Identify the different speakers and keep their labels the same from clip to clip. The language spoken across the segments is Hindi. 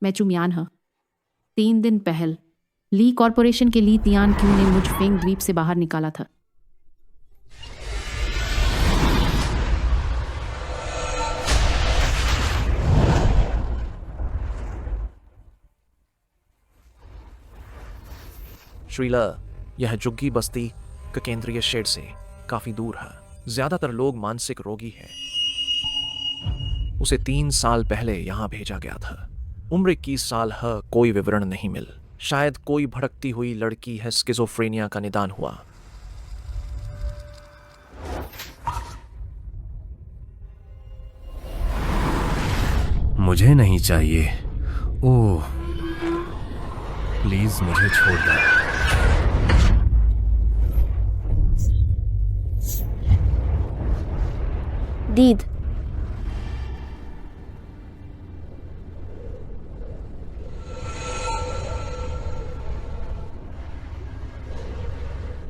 Speaker 1: मैं चुमियान ह 3 दिन पहल ली कॉरपोरेशन के ली तियान क्यू ने मुझ फेंग द्वीप से बाहर निकाला था।
Speaker 2: श्रीला, यह जुग्गी बस्ती का केंद्रीय शेड से काफी दूर है। ज्यादातर लोग मानसिक रोगी हैं। उसे 3 साल पहले यहां भेजा गया था। उम्र 21 साल है, कोई विवरण नहीं मिल। शायद कोई भड़कती हुई लड़की है, स्किज़ोफ्रेनिया का निदान हुआ।
Speaker 3: मुझे नहीं चाहिए। ओह, प्लीज मुझे छोड़ दो।
Speaker 4: दीद,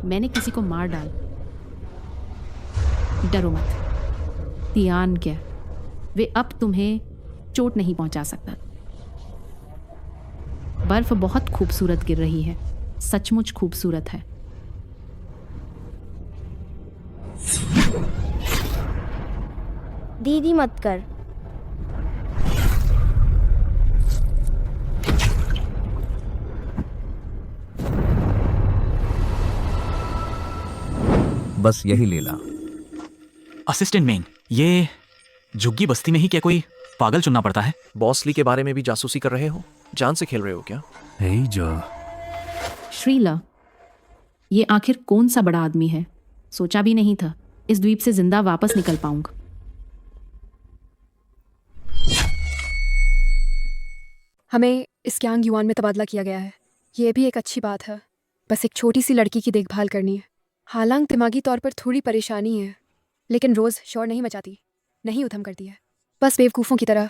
Speaker 1: मैंने किसी को मार डाल। डरो मत। तियान क्या, वे अब तुम्हें चोट नहीं पहुंचा सकता। बर्फ बहुत खूबसूरत गिर रही है, सचमुच खूबसूरत है।
Speaker 4: दीदी मत कर।
Speaker 5: बस यही ले ला।
Speaker 6: असिस्टेंट मेंग, ये झुग्गी बस्ती में ही क्या कोई पागल चुनना पड़ता है?
Speaker 2: बॉसली के बारे में भी जासूसी कर रहे हो? जान से खेल रहे हो क्या?
Speaker 3: हे जो
Speaker 1: श्रीला, ये आखिर कौन सा बड़ा आदमी है? सोचा भी नहीं था इस द्वीप से जिंदा वापस निकल पाऊंगा।
Speaker 7: हमें इस क्यांग युआन में तबादला किया गया है। ये भी एक अच्छी बात है। बस एक छोटी सी लड़की की देखभाल करनी है। हालांकि दिमागी तौर पर थोड़ी परेशानी है, लेकिन रोज़ शोर नहीं मचाती, नहीं उधम करती है। बस बेवकूफ़ों की तरह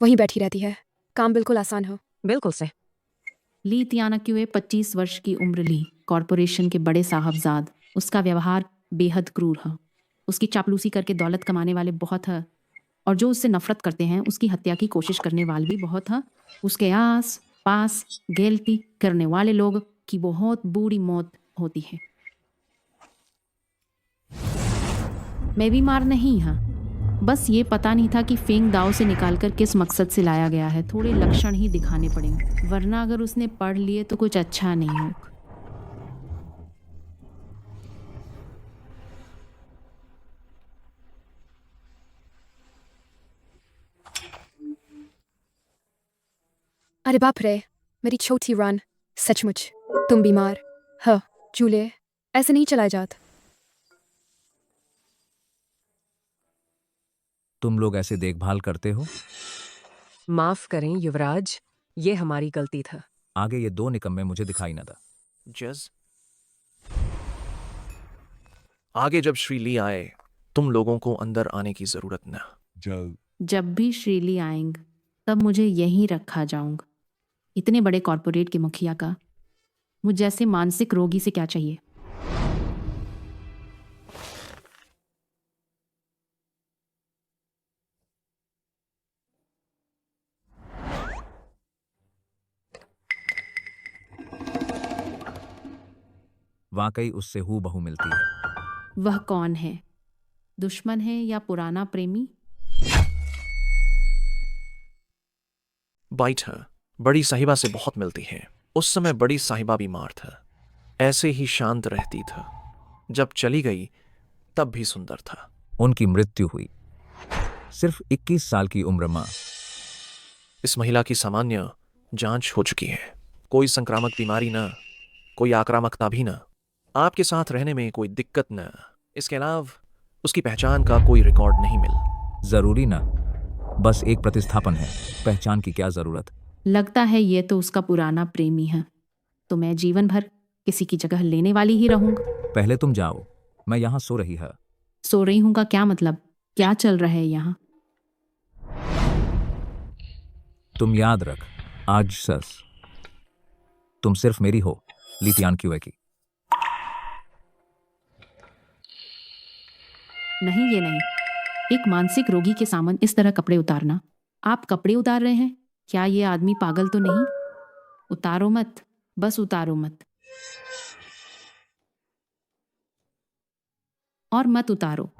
Speaker 7: वहीं बैठी रहती है। काम बिल्कुल आसान हो।
Speaker 8: बिल्कुल से।
Speaker 1: ली तियाना क्यूए 25 वर्ष की उम्र ली कॉरपोरेशन के बड़े साहबजाद। उसका व्यवहार बेहद क्रूर है। उसकी चापलूसी करके दौलत कमाने वाले बहुत है, और जो उससे नफरत करते हैं उसकी हत्या की कोशिश करने वाले भी बहुत हैं। उसके आस पास गैलती करने वाले लोग की बहुत बुरी मौत होती है। मैं बीमार नहीं हाँ, बस ये पता नहीं था कि फेंग दाव से निकालकर किस मकसद से लाया गया है। थोड़े लक्षण ही दिखाने पड़ेंगे, वरना अगर उसने पढ़ लिए तो कुछ अच्छा नहीं होगा।
Speaker 7: अरे बाप रे, मेरी छोटी रन, सचमुच तुम बीमार ह जूले, ऐसे नहीं चला जात।
Speaker 5: तुम लोग ऐसे देखभाल करते हो?
Speaker 8: माफ करें युवराज, ये हमारी गलती था।
Speaker 5: आगे ये 2 निकम्मे मुझे दिखाई न दा।
Speaker 2: जज, आगे जब श्री ली आए, तुम लोगों को अंदर आने की जरूरत न।
Speaker 1: जब भी श्रीली आएंगे तब मुझे यहीं रखा जाऊंगा। इतने बड़े कॉरपोरेट के मुखिया का मुझ जैसे मानसिक रोगी से क्या चाहिए?
Speaker 5: वाकई उससे हूबहू मिलती है।
Speaker 1: वह कौन है? दुश्मन है या पुराना प्रेमी?
Speaker 2: बाइट है, बड़ी साहिबा से बहुत मिलती है। उस समय बड़ी साहिबा बीमार था, ऐसे ही शांत रहती था। जब चली गई तब भी सुंदर था।
Speaker 5: उनकी मृत्यु हुई सिर्फ 21 साल की उम्र में।
Speaker 2: इस महिला की सामान्य जांच हो चुकी है। कोई संक्रामक बीमारी न, कोई आक्रामकता भी न, आपके साथ रहने में कोई दिक्कत न। इसके अलावा उसकी पहचान का कोई रिकॉर्ड नहीं मिल।
Speaker 5: जरूरी ना, बस एक प्रतिस्थापन है। पहचान की क्या जरूरत?
Speaker 1: लगता है ये तो उसका पुराना प्रेमी है। तो मैं जीवन भर किसी की जगह लेने वाली ही रहूंगा।
Speaker 5: पहले तुम जाओ, मैं यहाँ सो रही है।
Speaker 1: सो रही हूँ का क्या मतलब? क्या चल रहा है यहाँ?
Speaker 5: तुम याद रख, आज सस तुम सिर्फ मेरी हो, ली तियान क्यूए की।
Speaker 1: नहीं, ये नहीं। एक मानसिक रोगी के सामने इस तरह कपड़े उतारना। आप कपड़े उतार रहे हैं? क्या ये आदमी पागल तो नहीं? उतारो मत, बस उतारो मत। और मत उतारो।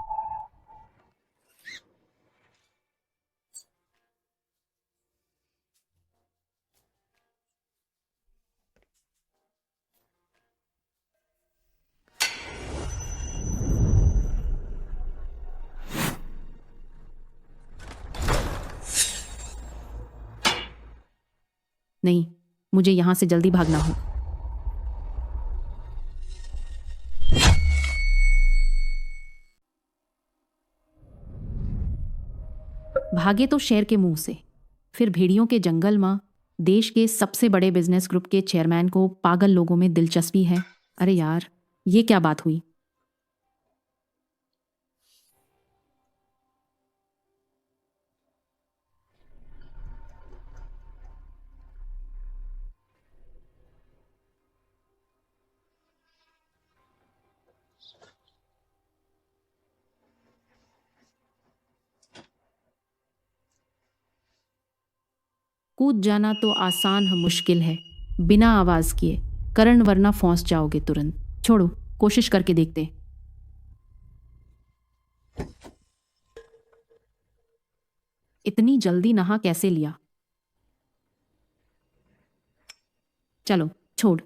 Speaker 1: नहीं, मुझे यहां से जल्दी भागना हो। भागे तो शेर के मुंह से, फिर भेड़ियों के जंगल में। देश के सबसे बड़े बिजनेस ग्रुप के चेयरमैन को पागल लोगों में दिलचस्पी है। अरे यार, ये क्या बात हुई? कूद जाना तो आसान है, मुश्किल है बिना आवाज किए। करण, वरना फंस जाओगे तुरंत। छोड़ो, कोशिश करके देखते। इतनी जल्दी नहा कैसे लिया? चलो, छोड़।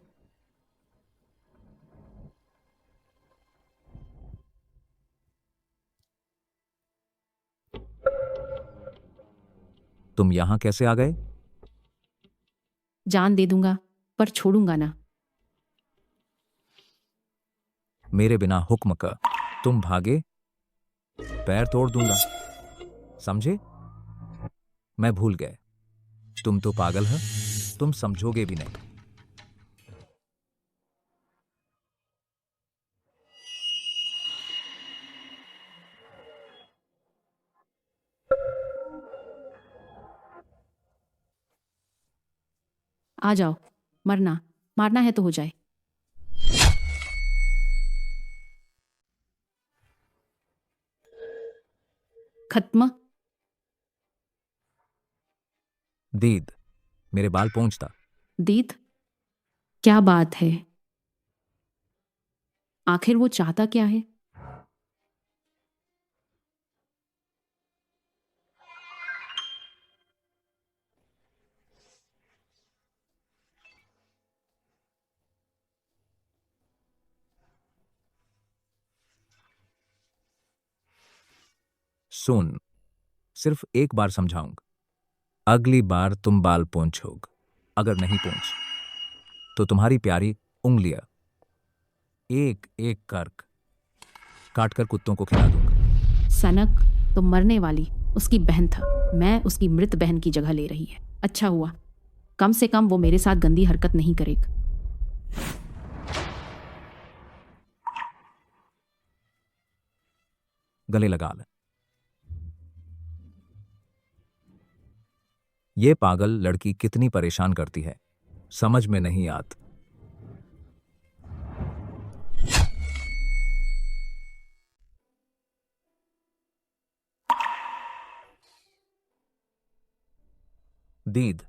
Speaker 5: तुम यहां कैसे आ गए?
Speaker 1: जान दे दूंगा, पर छोड़ूंगा ना।
Speaker 5: मेरे बिना हुक्म का तुम भागे, पैर तोड़ दूंगा, समझे? मैं भूल गए, तुम तो पागल हो, तुम समझोगे भी नहीं।
Speaker 1: आ जाओ, मारना है तो हो जाए। खत्म।
Speaker 5: दीद, मेरे बाल पोंछता।
Speaker 1: दीद, क्या बात है? आखिर वो चाहता क्या है?
Speaker 5: सुन, सिर्फ एक बार समझाऊंगा, अगली बार तुम बाल पोंछोग। अगर नहीं पोंछ तो तुम्हारी प्यारी उंगलियां एक एक कर काट कर कुत्तों को खिला दूंगा।
Speaker 1: सनक तो मरने वाली उसकी बहन था, मैं उसकी मृत बहन की जगह ले रही है। अच्छा हुआ, कम से कम वो मेरे साथ गंदी हरकत नहीं करेगा।
Speaker 5: गले लगा ले। ये पागल लड़की कितनी परेशान करती है, समझ में नहीं आत। दीद,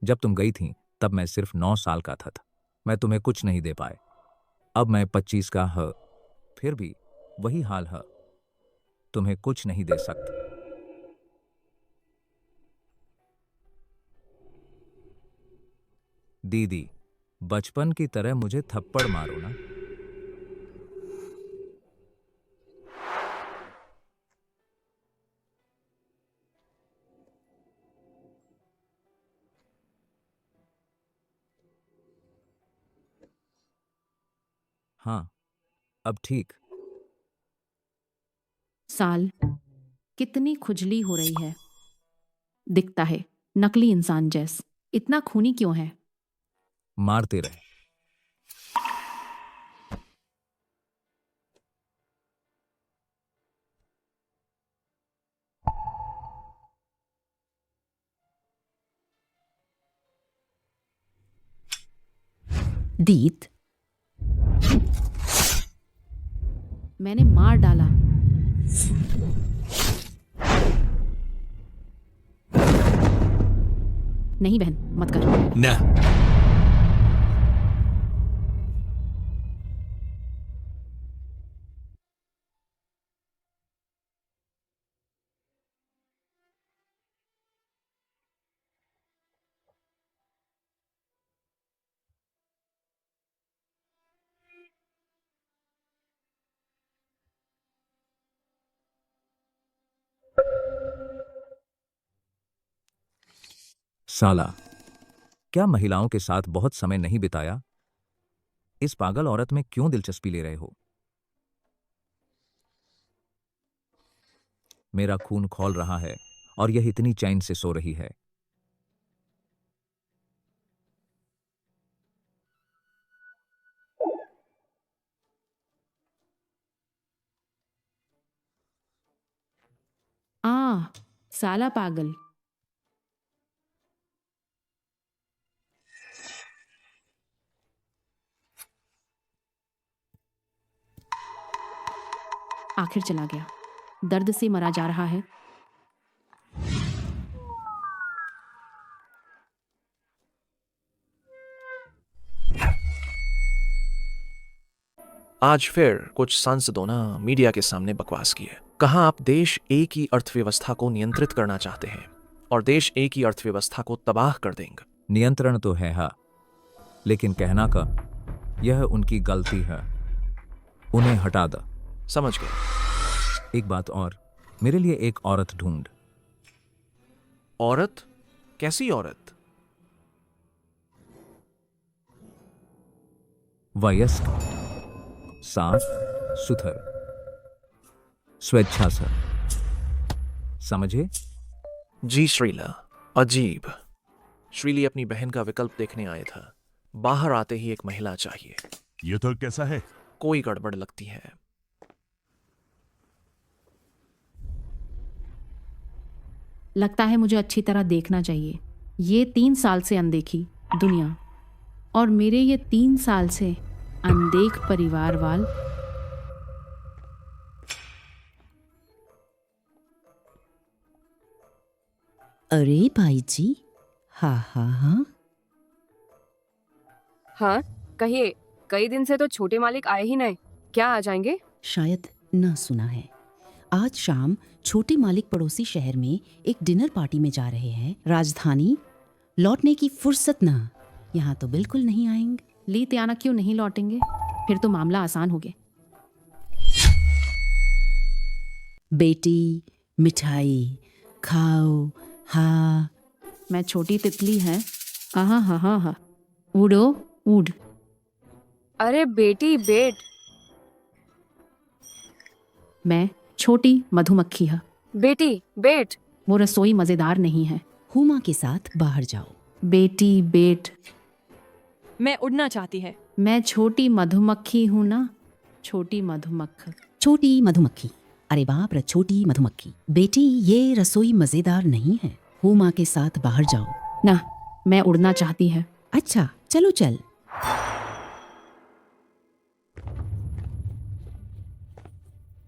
Speaker 5: जब तुम गई थी तब मैं सिर्फ 9 साल का था। मैं तुम्हें कुछ नहीं दे पाए। अब मैं 25 का है, फिर भी वही हाल है, तुम्हें कुछ नहीं दे सकता। दीदी, बचपन की तरह मुझे थप्पड़ मारो ना। हाँ, अब ठीक।
Speaker 1: साल, कितनी खुजली हो रही है। दिखता है नकली इंसान जैस। इतना खूनी क्यों है?
Speaker 5: मारते रहे।
Speaker 1: दीद, मैंने मार डाला। नहीं बहन, मत कर।
Speaker 3: ना।
Speaker 5: साला, क्या महिलाओं के साथ बहुत समय नहीं बिताया? इस पागल औरत में क्यों दिलचस्पी ले रहे हो? मेरा खून खौल रहा है और यह इतनी चैन से सो रही है।
Speaker 1: साला पागल। आखिर चला गया। दर्द से मरा जा रहा है।
Speaker 2: आज फिर कुछ सांसदों ने मीडिया के सामने बकवास की है। कहा आप देश ए की अर्थव्यवस्था को नियंत्रित करना चाहते हैं और देश ए की अर्थव्यवस्था को तबाह कर देंगे।
Speaker 5: नियंत्रण तो है हाँ, लेकिन कहना का यह उनकी गलती है। उन्हें हटा दो।
Speaker 2: समझ गए।
Speaker 5: एक बात और, मेरे लिए एक औरत ढूंढ।
Speaker 2: औरत? कैसी औरत?
Speaker 5: वयस्क, साफ सुथर, स्वेच्छा से। समझे?
Speaker 2: जी श्रीला। अजीब। श्रीली अपनी बहन का विकल्प देखने आए था। बाहर आते ही एक महिला चाहिए।
Speaker 4: ये तो कैसा है?
Speaker 2: कोई गड़बड़ लगती है।
Speaker 1: लगता है मुझे अच्छी तरह देखना चाहिए। ये 3 साल से अनदेखी दुनिया और मेरे ये 3 साल से अनदेख परिवार वाल।
Speaker 9: अरे भाई जी, हाँ हाँ हाँ।
Speaker 7: हाँ कहिए, कई दिन से तो छोटे मालिक आए ही नहीं। क्या आ जाएंगे?
Speaker 9: शायद ना सुना है। आज शाम छोटे मालिक पड़ोसी शहर में एक डिनर पार्टी में जा रहे हैं। राजधानी लौटने की फुर्सत ना, यहाँ तो बिल्कुल नहीं आएंगे।
Speaker 1: ली त्याना क्यों नहीं लौटेंगे? फिर तो मामला आसान हो गया।
Speaker 9: बेटी मिठाई खाओ। हाँ
Speaker 1: मैं छोटी तितली है। हाँ हाँ हाँ हाँ, उड़ो उड़।
Speaker 7: अरे बेटी बेट।
Speaker 1: मैं छोटी मधुमक्खी है।
Speaker 7: बेटी बेट।
Speaker 1: वो रसोई मजेदार नहीं है।
Speaker 9: हुमा के साथ बाहर जाओ।
Speaker 1: बेटी बेट।
Speaker 10: मैं उड़ना चाहती है।
Speaker 1: मैं छोटी मधुमक्खी हूँ ना, छोटी मधुमक्खी।
Speaker 9: छोटी मधुमक्खी। अरे बाप रे, छोटी मधुमक्खी। बेटी ये रसोई मजेदार नहीं है। हुमा के साथ बाहर जाओ।
Speaker 1: ना, मैं उड़ना चाहती है।
Speaker 9: अच्छा चलो चल।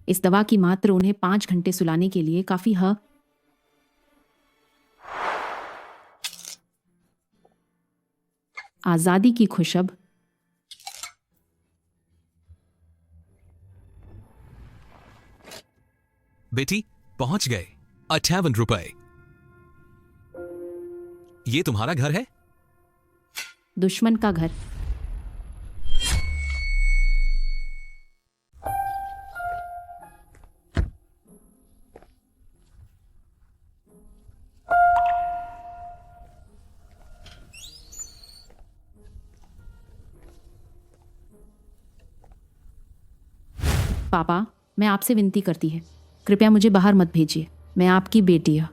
Speaker 1: इस दवा की मात्रा उन्हें 5 घंटे सुलाने के लिए काफी है। आजादी की खुशब।
Speaker 11: बेटी पहुंच गए। 58 रुपए। ये तुम्हारा घर है?
Speaker 1: दुश्मन का घर। पापा, मैं आपसे विनती करती है, कृपया मुझे बाहर मत भेजिए। मैं आपकी बेटी है।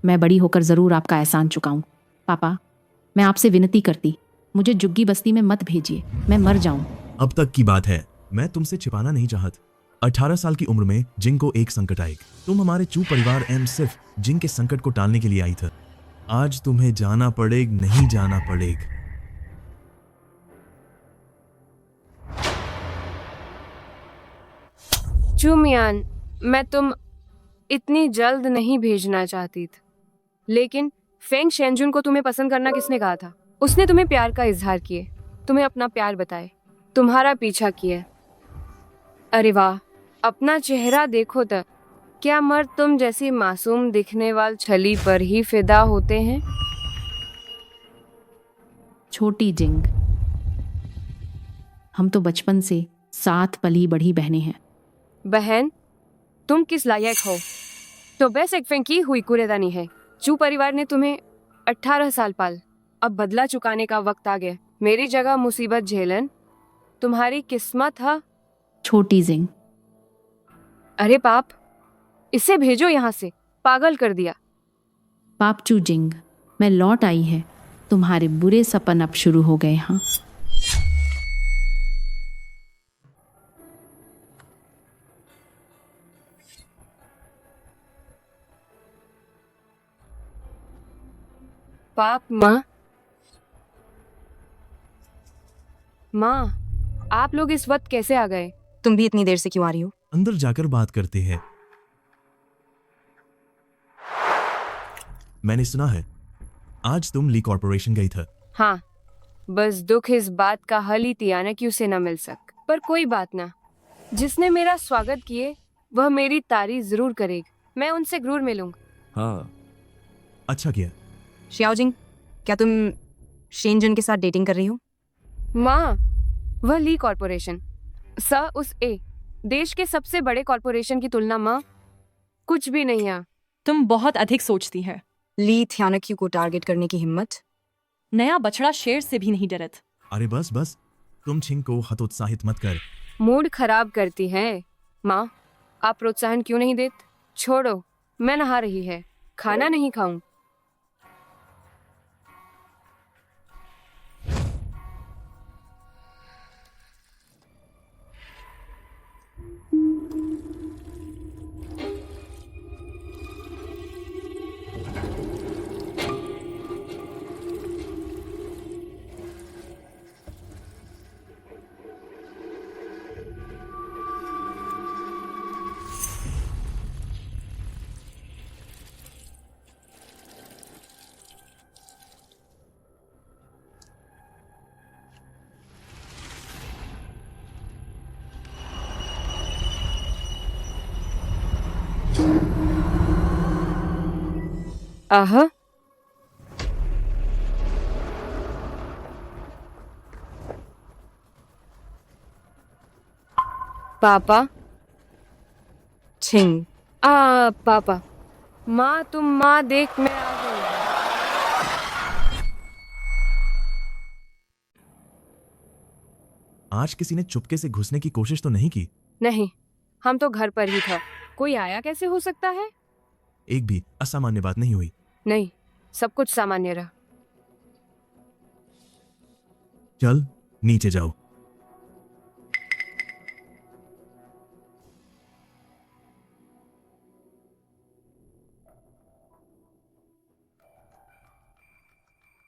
Speaker 1: मैं बड़ी होकर ज़रूर आपका एहसान चुकाऊं। पापा, मैं आपसे विनती करती, मुझे जुग्गी बस्ती में मत भेजिए। मैं मर जाऊं।
Speaker 4: अब तक की बात है, मैं तुमसे छिपाना नहीं चाहत। 18 साल की उम्र में जिंग को एक संकट आएगा। तुम हमारे चू परिवार एम सिर्फ जिंग के संकट को टालने के लिए आई था। आज तुम्हें जाना पड़ेगा, नहीं जाना पड़ेगा।
Speaker 7: चूमियान, मैं तुम इतनी जल्द नहीं भेजना चाहती थी, लेकिन फेंग शेंजुन को तुम्हें पसंद करना किसने कहा था? उसने तुम्हें प्यार का इजहार किए, तुम्हें अपना प्यार बताए, तुम्हारा पीछा किया। अरे वाह, अपना चेहरा देखो तो क्या मर्द तुम जैसी मासूम दिखने वाली छली पर ही फिदा होते हैं?
Speaker 1: छोटी जिंग, हम तो बचपन से साथ पली बढ़ी बहनें हैं।
Speaker 7: बहन, तुम किस लायक हो? तो बस एक फेंकी हुई कूड़ेदानी है। चू परिवार ने तुम्हें 18 साल पाल, अब बदला चुकाने का वक्त आ गया। मेरी जगह मुसीबत झेलन तुम्हारी किस्मत है।
Speaker 1: छोटी जिंग,
Speaker 7: अरे पाप, इसे भेजो यहाँ से, पागल कर दिया।
Speaker 1: पापचू जिंग, मैं लौट आई है, तुम्हारे बुरे सपन अब शुरू हो गए। हाँ,
Speaker 7: पाप माँ, आप लोग इस वक्त कैसे आ गए?
Speaker 8: तुम भी इतनी देर से क्यों आ रही हो?
Speaker 4: अंदर जाकर बात करते हैं। मैंने सुना है आज तुम ली कॉर्पोरेशन गई था।
Speaker 7: हाँ, बस दुख इस बात का हल ही तियाना कि उसे न मिल सक, पर कोई बात ना। जिसने मेरा स्वागत किए वह मेरी तारीफ जरूर करेगा। मैं उनसे जरूर मिलूंगा।
Speaker 5: हाँ,
Speaker 4: अच्छा किया।
Speaker 8: श्याओजिंग, क्या तुम शेनजुन के साथ डेटिंग कर रही हो?
Speaker 7: माँ, वह ली कॉर्पोरेशन उस देश के सबसे बड़े कॉर्पोरेशन की तुलना माँ कुछ भी नहीं है।
Speaker 10: तुम बहुत अधिक सोचती है।
Speaker 8: ली थियानक्यू को टारगेट करने की हिम्मत?
Speaker 10: नया बछड़ा शेर से भी नहीं डरत।
Speaker 4: अरे बस बस, तुम छिंग को हतोत्साहित मत कर।
Speaker 7: मूड खराब करती है। माँ, आप प्रोत्साहन क्यों नहीं देते? छोड़ो, मैं नहा रही है, खाना नहीं खाऊं। आह, पापा।
Speaker 8: छिंग,
Speaker 7: पापा। माँ, तुम माँ देख, मैं आ गई।
Speaker 4: आज किसी ने चुपके से घुसने की कोशिश तो नहीं की?
Speaker 7: नहीं, हम तो घर पर ही था। कोई आया कैसे हो सकता है?
Speaker 4: एक भी असामान्य बात नहीं हुई?
Speaker 7: नहीं, सब कुछ सामान्य रहा।
Speaker 4: चल नीचे जाओ।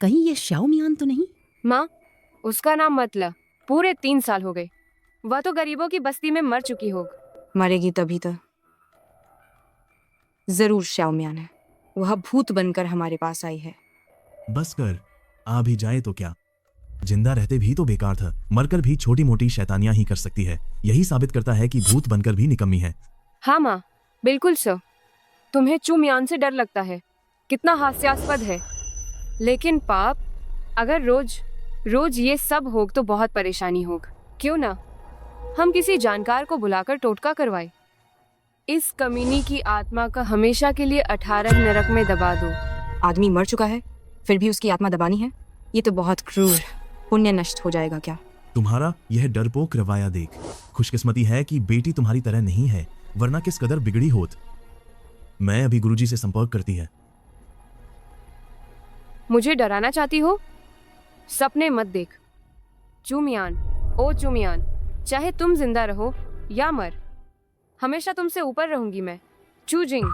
Speaker 9: कहीं ये श्याओ मियान तो नहीं?
Speaker 7: माँ, उसका नाम मत ला। पूरे 3 साल हो गए। वह तो गरीबों की बस्ती में मर चुकी होगी।
Speaker 8: मरेगी तभी तो। जरूर श्याओ मियान है, वह भूत बनकर हमारे पास आई है।
Speaker 4: बस कर, आ भी जाए तो क्या, जिंदा रहते भी तो बेकार था, मरकर भी छोटी मोटी शैतानियां ही कर सकती है। यही साबित करता है कि भूत बनकर भी निकम्मी है।
Speaker 7: हाँ माँ, बिल्कुल सर। तुम्हें चू मियान से डर लगता है, कितना हास्यास्पद है। लेकिन पाप, अगर रोज रोज ये सब होग तो बहुत परेशानी होग। क्यों ना हम किसी जानकार को बुलाकर टोटका करवाए। इस कमीनी की आत्मा का हमेशा के लिए 18 नरक में दबा दो।
Speaker 8: आदमी मर चुका है, फिर भी उसकी आत्मा दबानी है? ये तो बहुत क्रूर। पुण्य नष्ट हो जाएगा क्या?
Speaker 4: तुम्हारा यह डरपोक रवाया देख। खुशकिस्मती है कि बेटी तुम्हारी तरह नहीं है, वरना किस कदर बिगड़ी होत। मैं अभी गुरुजी से संपर्क करती है।
Speaker 7: मुझे डराना चाहती हो? सपने मत देख। चूमियान, ओ चूमियान, चाहे तुम जिंदा रहो या मर, हमेशा तुमसे ऊपर रहूंगी मैं। चूजिंग।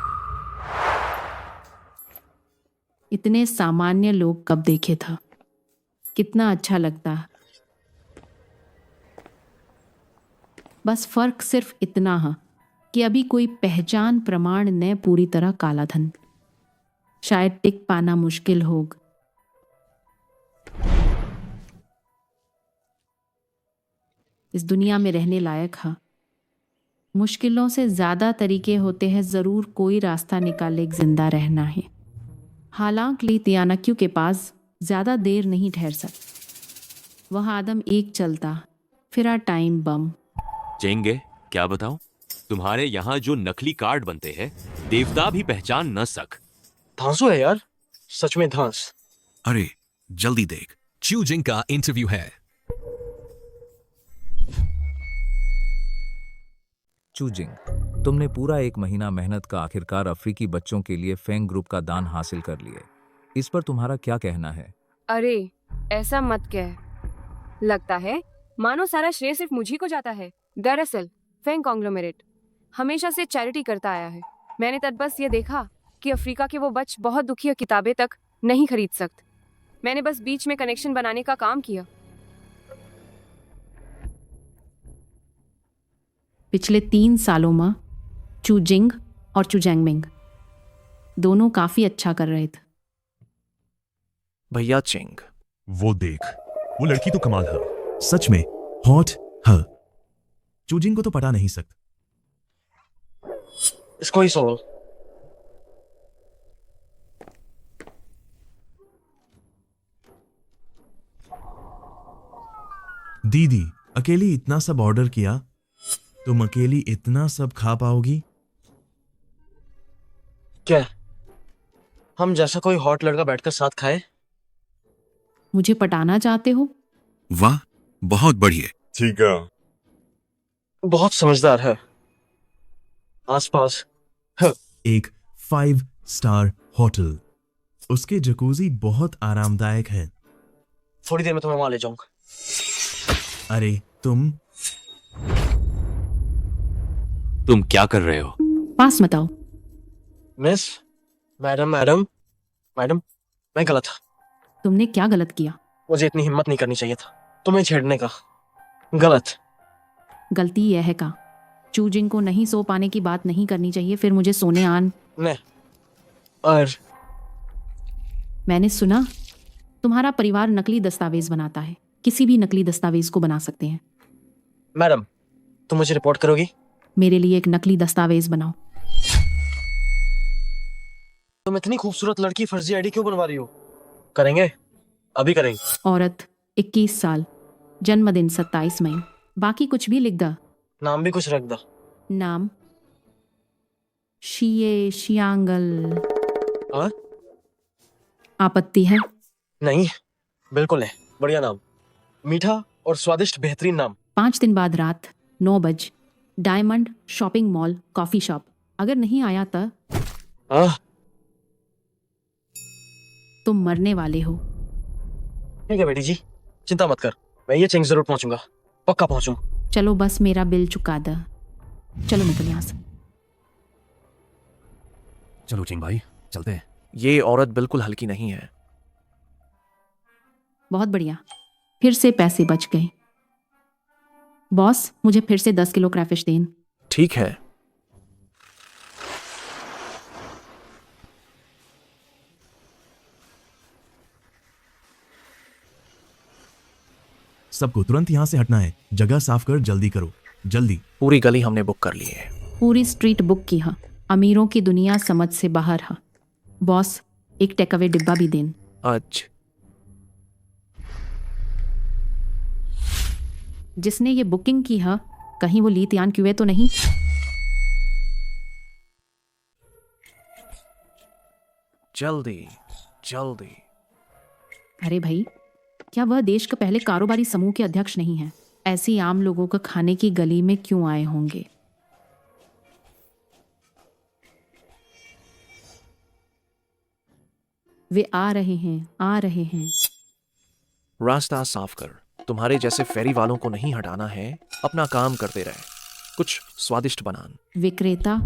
Speaker 1: इतने सामान्य लोग कब देखे था। कितना अच्छा लगता। बस फर्क सिर्फ इतना है कि अभी कोई पहचान प्रमाण न पूरी तरह काला धन। शायद टिक पाना मुश्किल होगा। इस दुनिया में रहने लायक है। मुश्किलों से ज़्यादा तरीके होते हैं, ज़रूर कोई रास्ता निकाले जिंदा रहना है। हालांकि ली तियानाक्यू के पास ज़्यादा देर नहीं ठहर सकता। वह आदम एक चलता फिरा टाइम बम।
Speaker 12: चेंगे, क्या बताऊं? तुम्हारे यहाँ जो नकली कार्ड बनते हैं, देवता भी पहचान न सक।
Speaker 2: धांसू है यार, सच में धांस।
Speaker 11: अरे जल्दी देख, चू जिंग का इंटरव्यू है।
Speaker 5: चूजिंग, तुमने पूरा 1 महीना मेहनत का आखिरकार अफ्रीकी बच्चों के लिए फेंग ग्रुप का दान हासिल कर लिए। इस पर तुम्हारा क्या कहना है?
Speaker 8: अरे ऐसा मत कह। लगता है मानो सारा श्रेय सिर्फ मुझी को जाता है। दरअसल फेंग कॉन्ग्लोमेरेट हमेशा से चैरिटी करता आया है। मैंने तब बस ये देखा कि अफ्रीका के वो बच्चे बहुत दुखी और किताबें तक नहीं खरीद सकते। मैंने बस बीच में कनेक्शन बनाने का काम किया।
Speaker 1: पिछले 3 सालों में चूजिंग और चुजैंगमिंग दोनों काफी अच्छा कर रहे थे।
Speaker 2: भैया चिंग,
Speaker 4: वो देख, वो लड़की तो कमाल है, सच में हॉट है। चूजिंग को तो पटा नहीं सकता।
Speaker 2: इसको ही सुनो।
Speaker 4: दीदी, अकेली इतना सब ऑर्डर किया, तुम अकेली इतना सब खा पाओगी?
Speaker 2: क्या हम जैसा कोई हॉट लड़का बैठकर साथ खाए?
Speaker 1: मुझे पटाना चाहते हो?
Speaker 11: वाह, बहुत बढ़िया।
Speaker 4: ठीक है।
Speaker 2: बहुत समझदार है। आसपास
Speaker 4: एक 5 स्टार होटल, उसके जकूजी बहुत आरामदायक है।
Speaker 2: थोड़ी देर में तुम्हें वहां ले जाऊंगा।
Speaker 4: अरे
Speaker 12: तुम क्या कर रहे हो?
Speaker 1: पास मत आओ।
Speaker 2: मिस, मैडम, मैं गलत था।
Speaker 1: तुमने क्या गलत किया?
Speaker 2: मुझे इतनी हिम्मत नहीं करनी चाहिए था तुम्हें छेड़ने का। गलत।
Speaker 1: गलती यह है का चूजिंग को नहीं सो पाने की बात नहीं करनी चाहिए, फिर मुझे सोने आन।
Speaker 2: नहीं, और
Speaker 1: मैंने सुना तुम्हारा परिवार नकली दस्तावेज बनाता है। किसी भी नकली दस्तावेज को बना सकते हैं।
Speaker 2: मैडम, तुम मुझे रिपोर्ट करोगी?
Speaker 1: मेरे लिए एक नकली दस्तावेज बनाओ।
Speaker 2: तुम इतनी खूबसूरत लड़की फर्जी आईडी क्यों बनवा रही हो? करेंगे, अभी करेंगे।
Speaker 1: औरत 21 साल, जन्मदिन 27 मई, बाकी कुछ भी लिख दा।
Speaker 2: नाम भी कुछ रख दो।
Speaker 1: नाम शिये शियांगल।
Speaker 2: और?
Speaker 1: आपत्ति है?
Speaker 2: नहीं, बिल्कुल है। बढ़िया नाम, मीठा और स्वादिष्ट, बेहतरीन नाम।
Speaker 1: 5 दिन बाद रात 9 बजे diamond shopping mall coffee shop. अगर नहीं आया तो तुम मरने वाले हो।
Speaker 2: ठीक है बेटी जी, चिंता मत कर, मैं ये चिंग जरूर पहुंचूंगा, पक्का पहुंचूंगा।
Speaker 1: चलो बस मेरा बिल चुका दो। चलो निकल यहाँ से।
Speaker 3: चलो चिंग भाई, चलते हैं।
Speaker 2: ये औरत बिल्कुल हल्की नहीं है।
Speaker 1: बहुत बढ़िया, फिर से पैसे बच गए। बॉस, मुझे फिर से 10 किलो क्रैफिश देन।
Speaker 2: ठीक है।
Speaker 4: सबको तुरंत यहाँ से हटना है। जगह साफ कर, जल्दी करो, जल्दी।
Speaker 2: पूरी गली हमने बुक कर ली है।
Speaker 1: पूरी स्ट्रीट बुक की हाँ। अमीरों की दुनिया समझ से बाहर हाँ। बॉस, एक टेक अवे डिब्बा भी देन।
Speaker 2: आज
Speaker 1: जिसने ये बुकिंग की है, कहीं वो ली तियान क्यूए तो नहीं?
Speaker 2: जल्दी जल्दी।
Speaker 1: अरे भाई, क्या वह देश का पहले कारोबारी समूह के अध्यक्ष नहीं है? ऐसी आम लोगों का खाने की गली में क्यों आए होंगे? वे आ रहे हैं, आ रहे हैं।
Speaker 2: रास्ता साफ कर। तुम्हारे जैसे फेरी वालों को नहीं हटाना है, अपना काम करते रहे। कुछ स्वादिष्ट बनान।
Speaker 1: विक्रेता,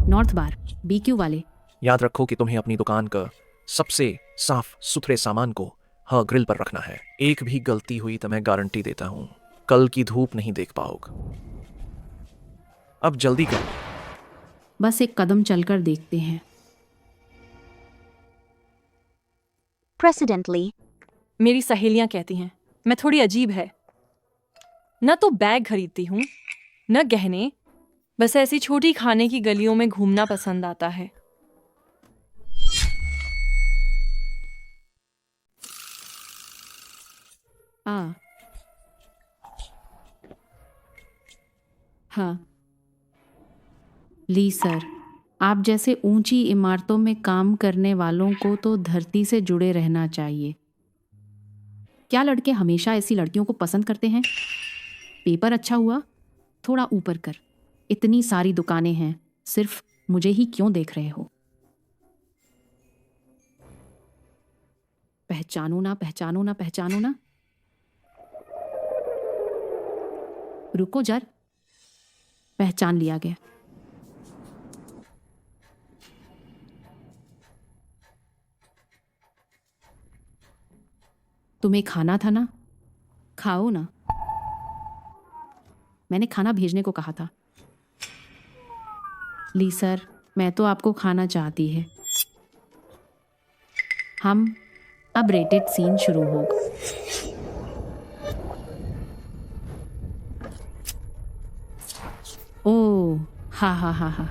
Speaker 1: नॉर्थ बार, बीक्यू वाले।
Speaker 2: याद रखो कि तुम्हें अपनी दुकान का सबसे साफ सुथरे सामान को ग्रिल पर रखना है। एक भी गलती हुई तो मैं गारंटी देता हूं, कल की धूप नहीं देख पाओगे। अब जल्दी करो।
Speaker 1: बस एक कदम चलकर देखते हैं।
Speaker 10: प्रेसिडेंटली। मेरी सहेलियां कहती हैं मैं थोड़ी अजीब है। न तो बैग खरीदती हूँ न गहने, बस ऐसी छोटी खाने की गलियों में घूमना पसंद आता है।
Speaker 1: हाँ ली सर, आप जैसे ऊंची इमारतों में काम करने वालों को तो धरती से जुड़े रहना चाहिए। क्या लड़के हमेशा ऐसी लड़कियों को पसंद करते हैं? पेपर अच्छा हुआ, थोड़ा ऊपर कर। इतनी सारी दुकानें हैं, सिर्फ मुझे ही क्यों देख रहे हो? पहचानो ना, पहचानो ना, पहचानो ना। रुको जर, पहचान लिया गया। तुम्हें खाना था ना, खाओ ना। मैंने खाना भेजने को कहा था। ली सर, मैं तो आपको खाना चाहती है। हम अब रेटेड सीन शुरू होगा। ओह हा हा हा हा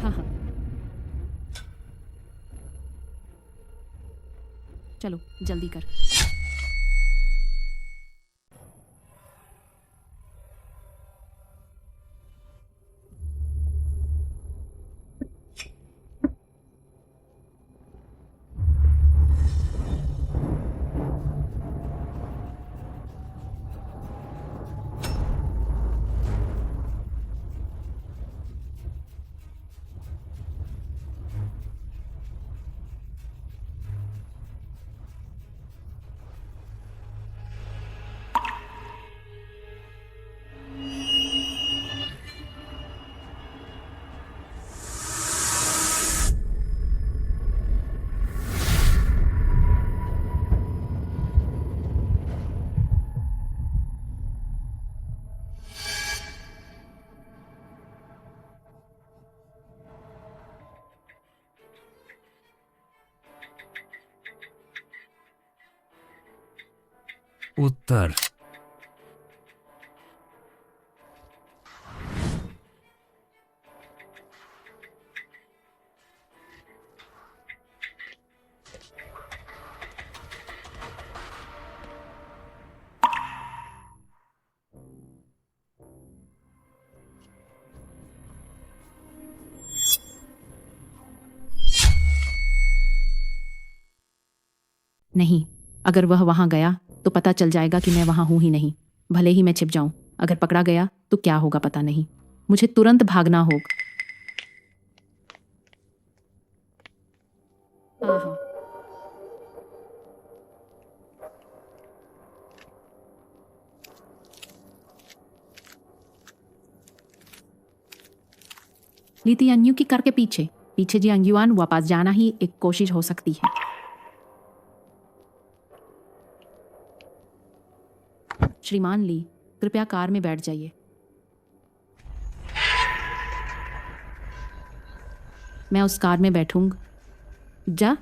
Speaker 1: हा हा। चलो जल्दी कर।
Speaker 3: उत्तर।
Speaker 1: नहीं, अगर वह वहां गया तो पता चल जाएगा कि मैं वहां हूं ही नहीं। भले ही मैं छिप जाऊं, अगर पकड़ा गया तो क्या होगा पता नहीं। मुझे तुरंत भागना होगा। हाँ। लीती अन्यू की कर के पीछे पीछे जी अंग्युआन वापस जाना ही एक कोशिश हो सकती है। श्रीमान ली, कृपया कार में बैठ जाइए। मैं उस कार में बैठूंगा। जा।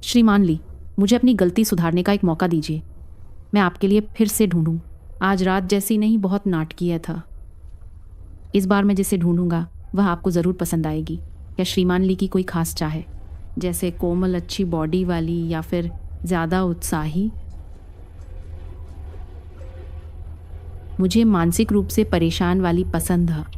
Speaker 1: श्रीमान ली, मुझे अपनी गलती सुधारने का एक मौका दीजिए। मैं आपके लिए फिर से ढूंढूं। आज रात जैसी नहीं, बहुत नाटकीय था। इस बार मैं जिसे ढूंढूंगा वह आपको ज़रूर पसंद आएगी। क्या श्रीमान ली की कोई खास चाह है, जैसे कोमल अच्छी बॉडी वाली या फिर ज़्यादा उत्साही? मुझे मानसिक रूप से परेशान वाली पसंद है।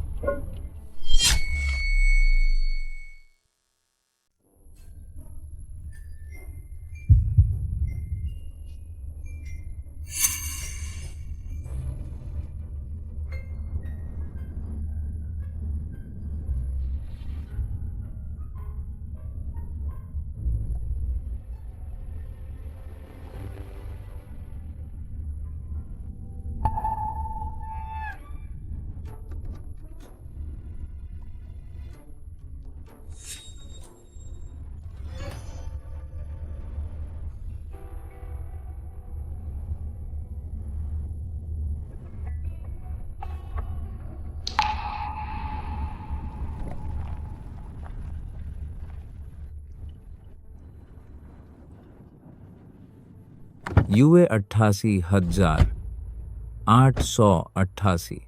Speaker 5: UA 88,888।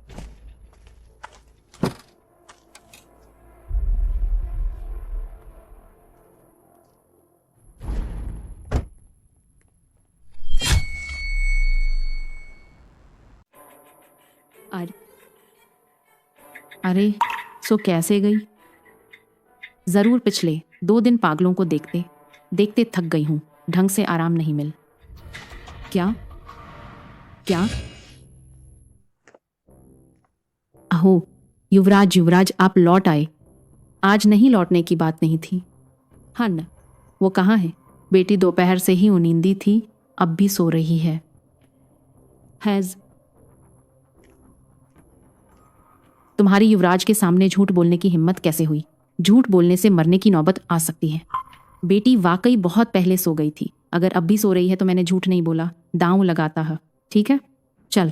Speaker 1: अरे सो कैसे गई? जरूर पिछले 2 दिन पागलों को देखते देखते थक गई हूं, ढंग से आराम नहीं मिल। क्या क्या? अहो युवराज युवराज, आप लौट आए। आज नहीं लौटने की बात नहीं थी। हाँ न, वो कहाँ है? बेटी दोपहर से ही उनींदी थी, अब भी सो रही है। हैज तुम्हारी युवराज के सामने झूठ बोलने की हिम्मत कैसे हुई? झूठ बोलने से मरने की नौबत आ सकती है। बेटी वाकई बहुत पहले सो गई थी। अगर अब भी सो रही है तो मैंने झूठ नहीं बोला, दांव लगाता है। ठीक है, चल।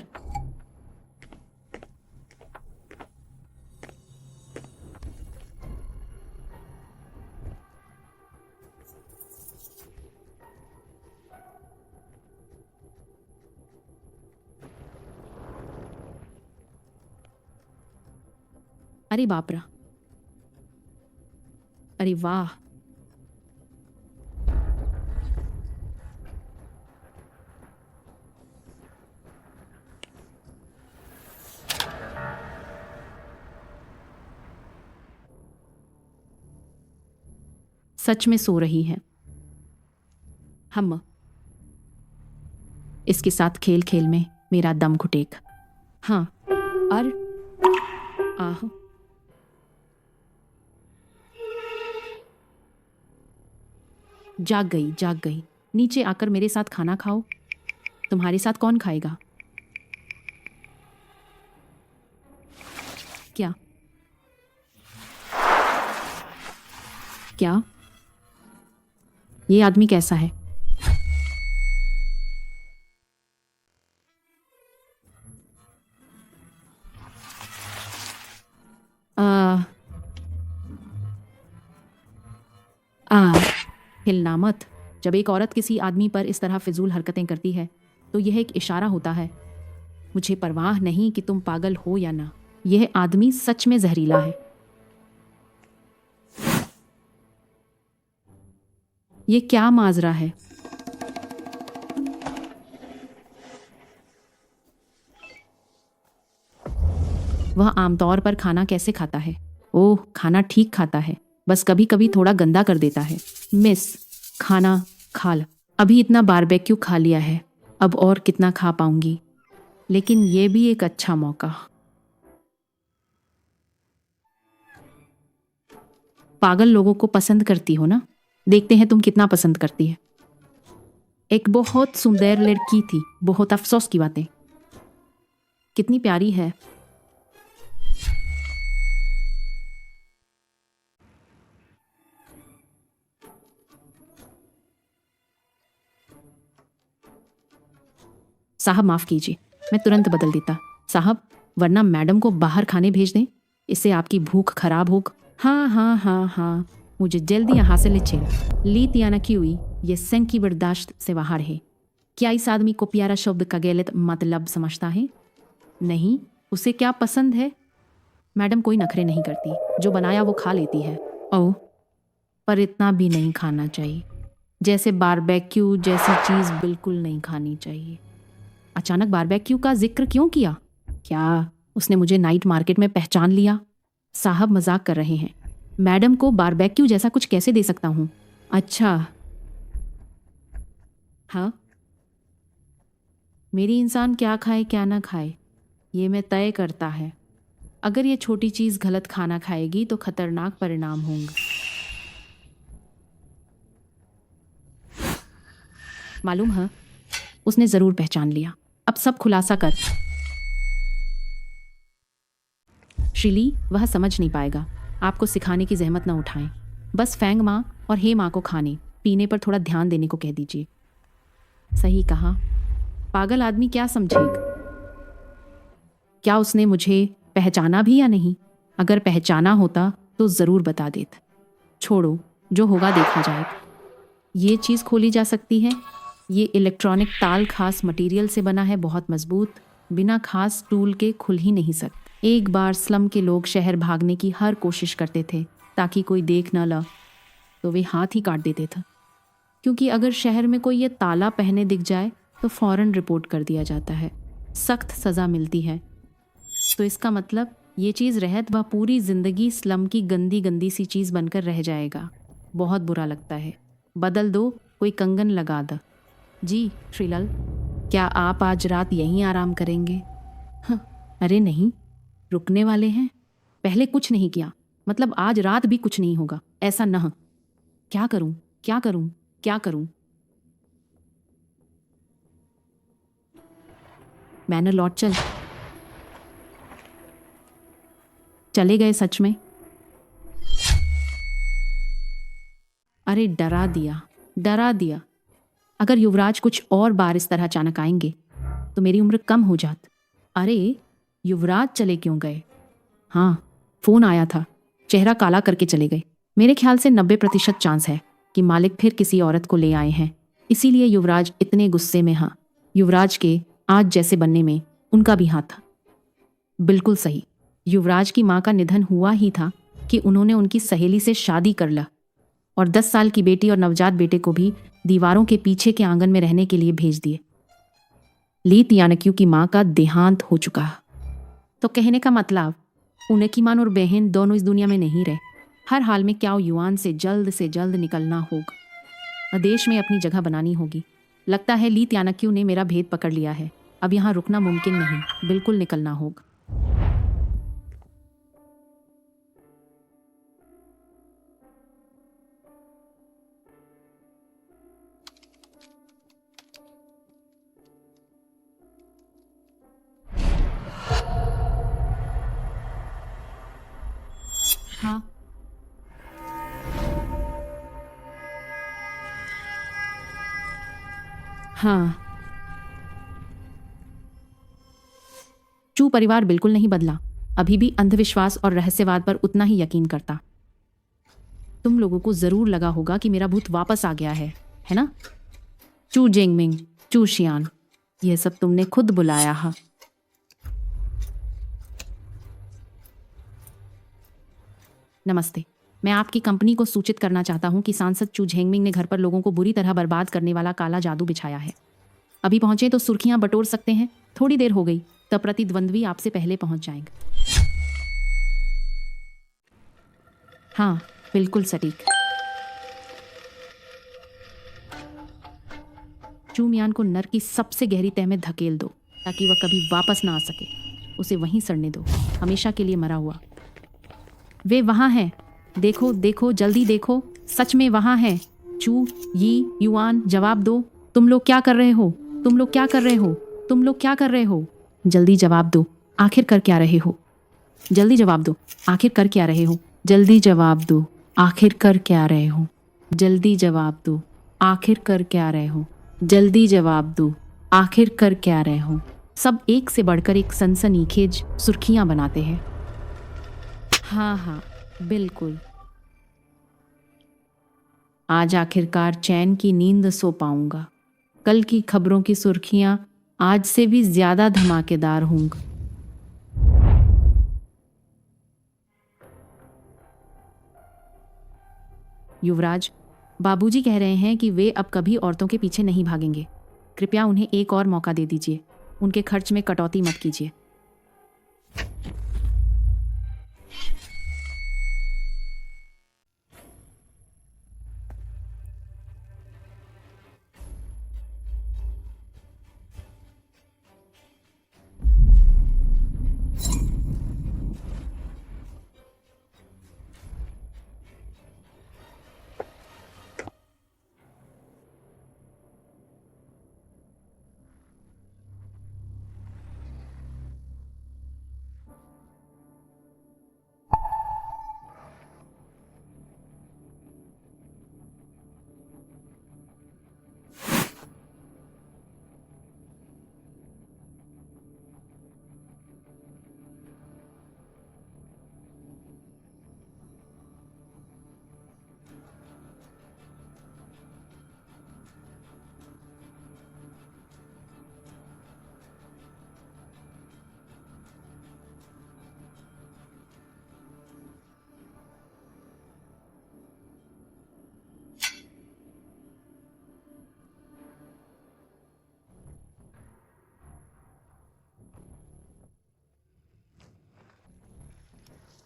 Speaker 1: अरे बाप रे, अरे वाह, सच में सो रही है। हम इसके साथ खेल खेल में मेरा दम घुटेक। हाँ, और आह, जाग गई जाग गई। नीचे आकर मेरे साथ खाना खाओ। तुम्हारे साथ कौन खाएगा? क्या क्या? ये आदमी कैसा है? हिलना मत। जब एक औरत किसी आदमी पर इस तरह फिजूल हरकतें करती है तो यह एक इशारा होता है। मुझे परवाह नहीं कि तुम पागल हो या ना, यह आदमी सच में जहरीला है। ये क्या माजरा है? वह आमतौर पर खाना कैसे खाता है? ओह, खाना ठीक खाता है, बस कभी कभी थोड़ा गंदा कर देता है। मिस, खाना खा ल। अभी इतना बारबेक्यू खा लिया है, अब और कितना खा पाऊंगी? लेकिन ये भी एक अच्छा मौका। पागल लोगों को पसंद करती हो ना? देखते हैं तुम कितना पसंद करती है। एक बहुत सुंदर लड़की थी, बहुत अफसोस की बातें। कितनी प्यारी है। साहब माफ कीजिए, मैं तुरंत बदल देता। साहब, वरना मैडम को बाहर खाने भेज दें, इससे आपकी भूख खराब होग। हाँ हाँ हाँ हाँ, मुझे जल्दी यहाँ से ले चल। लीत या न की हुई, ये संग की बर्दाश्त से बाहर है। क्या इस आदमी को प्यारा शब्द का गलत मतलब समझता है? नहीं, उसे क्या पसंद है? मैडम कोई नखरे नहीं करती, जो बनाया वो खा लेती है। ओह, पर इतना भी नहीं खाना चाहिए। जैसे बारबेक्यू जैसी चीज़ बिल्कुल नहीं खानी चाहिए। अचानक बारबेक्यू का जिक्र क्यों किया? क्या उसने मुझे नाइट मार्केट में पहचान लिया? साहब मजाक कर रहे हैं। मैडम को बारबेक्यू जैसा कुछ कैसे दे सकता हूँ? अच्छा, हाँ, मेरी इंसान क्या खाए क्या ना खाए ये मैं तय करता है। अगर ये छोटी चीज़ गलत खाना खाएगी तो खतरनाक परिणाम होंगे। मालूम है, उसने जरूर पहचान लिया। अब सब खुलासा कर। श्रीली, वह समझ नहीं पाएगा। आपको सिखाने की जहमत न उठाएं। बस फैंग माँ और हे माँ को खाने पीने पर थोड़ा ध्यान देने को कह दीजिए। सही कहा। पागल आदमी क्या समझेगा? क्या उसने मुझे पहचाना भी या नहीं? अगर पहचाना होता तो ज़रूर बता देता। छोड़ो, जो होगा देखा जाएगा। ये चीज़ खोली जा सकती है ये इलेक्ट्रॉनिक ताल खास मटेरियल से बना है, बहुत मजबूत, बिना खास टूल के खुल ही नहीं सकता। एक बार स्लम के लोग शहर भागने की हर कोशिश करते थे ताकि कोई देख न ला, तो वे हाथ ही काट देते थे, क्योंकि अगर शहर में कोई ये ताला पहने दिख जाए तो फौरन रिपोर्ट कर दिया जाता है, सख्त सज़ा मिलती है। तो इसका मतलब ये चीज़ रहत व पूरी ज़िंदगी स्लम की गंदी गंदी सी चीज़ बनकर रह जाएगा। बहुत बुरा लगता है। बदल दो, कोई कंगन लगा दो। जी श्रीलाल, क्या आप आज रात यहीं आराम करेंगे? अरे नहीं, रुकने वाले हैं। पहले कुछ नहीं किया, मतलब आज रात भी कुछ नहीं होगा, ऐसा न। क्या करूं, क्या करूं, क्या करूं? मैनर लौट चले गए सच में? अरे डरा दिया, डरा दिया। अगर युवराज कुछ और बार इस तरह अचानक आएंगे तो मेरी उम्र कम हो जात। अरे युवराज चले क्यों गए? हाँ, फोन आया था, चेहरा काला करके चले गए। मेरे ख्याल से 90% चांस है कि मालिक फिर किसी औरत को ले आए हैं, इसीलिए युवराज इतने गुस्से में। हाँ, युवराज के आज जैसे बनने में उनका भी हाथ था। बिल्कुल सही, युवराज की माँ का निधन हुआ ही था कि उन्होंने उनकी सहेली से शादी कर ला और 10 साल की बेटी और नवजात बेटे को भी दीवारों के पीछे के आंगन में रहने के लिए भेज दिए। ली तियानक्यू की माँ का देहांत हो चुका। तो कहने का मतलब उनकी माँ और बहन दोनों इस दुनिया में नहीं रहे। हर हाल में क्या युआन से जल्द निकलना होगा, देश में अपनी जगह बनानी होगी। लगता है ली तियानक्यू ने मेरा भेद पकड़ लिया है। अब यहाँ रुकना मुमकिन नहीं, बिल्कुल निकलना होगा। हाँ, हाँ। चू परिवार बिल्कुल नहीं बदला, अभी भी अंधविश्वास और रहस्यवाद पर उतना ही यकीन करता। तुम लोगों को जरूर लगा होगा कि मेरा भूत वापस आ गया है ना? चू जिंगमिंग, चू शियान, यह सब तुमने खुद बुलाया है। नमस्ते, मैं आपकी कंपनी को सूचित करना चाहता हूं कि सांसद चू झेंगमिंग ने घर पर लोगों को बुरी तरह बर्बाद करने वाला काला जादू बिछाया है। अभी पहुंचे तो सुर्खियां बटोर सकते हैं। थोड़ी देर हो गई, तब प्रतिद्वंद्वी आपसे पहले पहुंच जाएंगे। हाँ, बिल्कुल सटीक। चू मियान को नर की सबसे गहरी तह में धकेल दो ताकि वह कभी वापस ना आ सके। उसे वहीं सड़ने दो, हमेशा के लिए मरा हुआ। वे वहां हैं, देखो देखो, जल्दी देखो, सच में वहां हैं। चू, यी, युआन, जवाब दो। तुम लोग क्या कर रहे हो? तुम लोग क्या कर रहे हो? तुम लोग क्या कर रहे हो? जल्दी जवाब दो, आखिर कर क्या रहे हो? जल्दी जवाब दो, आखिर कर क्या रहे हो? जल्दी जवाब दो, आखिर कर क्या रहे हो? जल्दी जवाब दो, आखिर कर क्या रहे हो? जल्दी जवाब दो, आखिर कर क्या रहे हो? सब एक से बढ़कर एक सनसनीखेज सुर्खियां बनाते हैं। हाँ हाँ, बिल्कुल। आज आखिरकार चैन की नींद सो पाऊंगा। कल की खबरों की सुर्खियां आज से भी ज्यादा धमाकेदार होंगी। युवराज, बाबूजी कह रहे हैं कि वे अब कभी औरतों के पीछे नहीं भागेंगे। कृपया उन्हें एक और मौका दे दीजिए। उनके खर्च में कटौती मत कीजिए।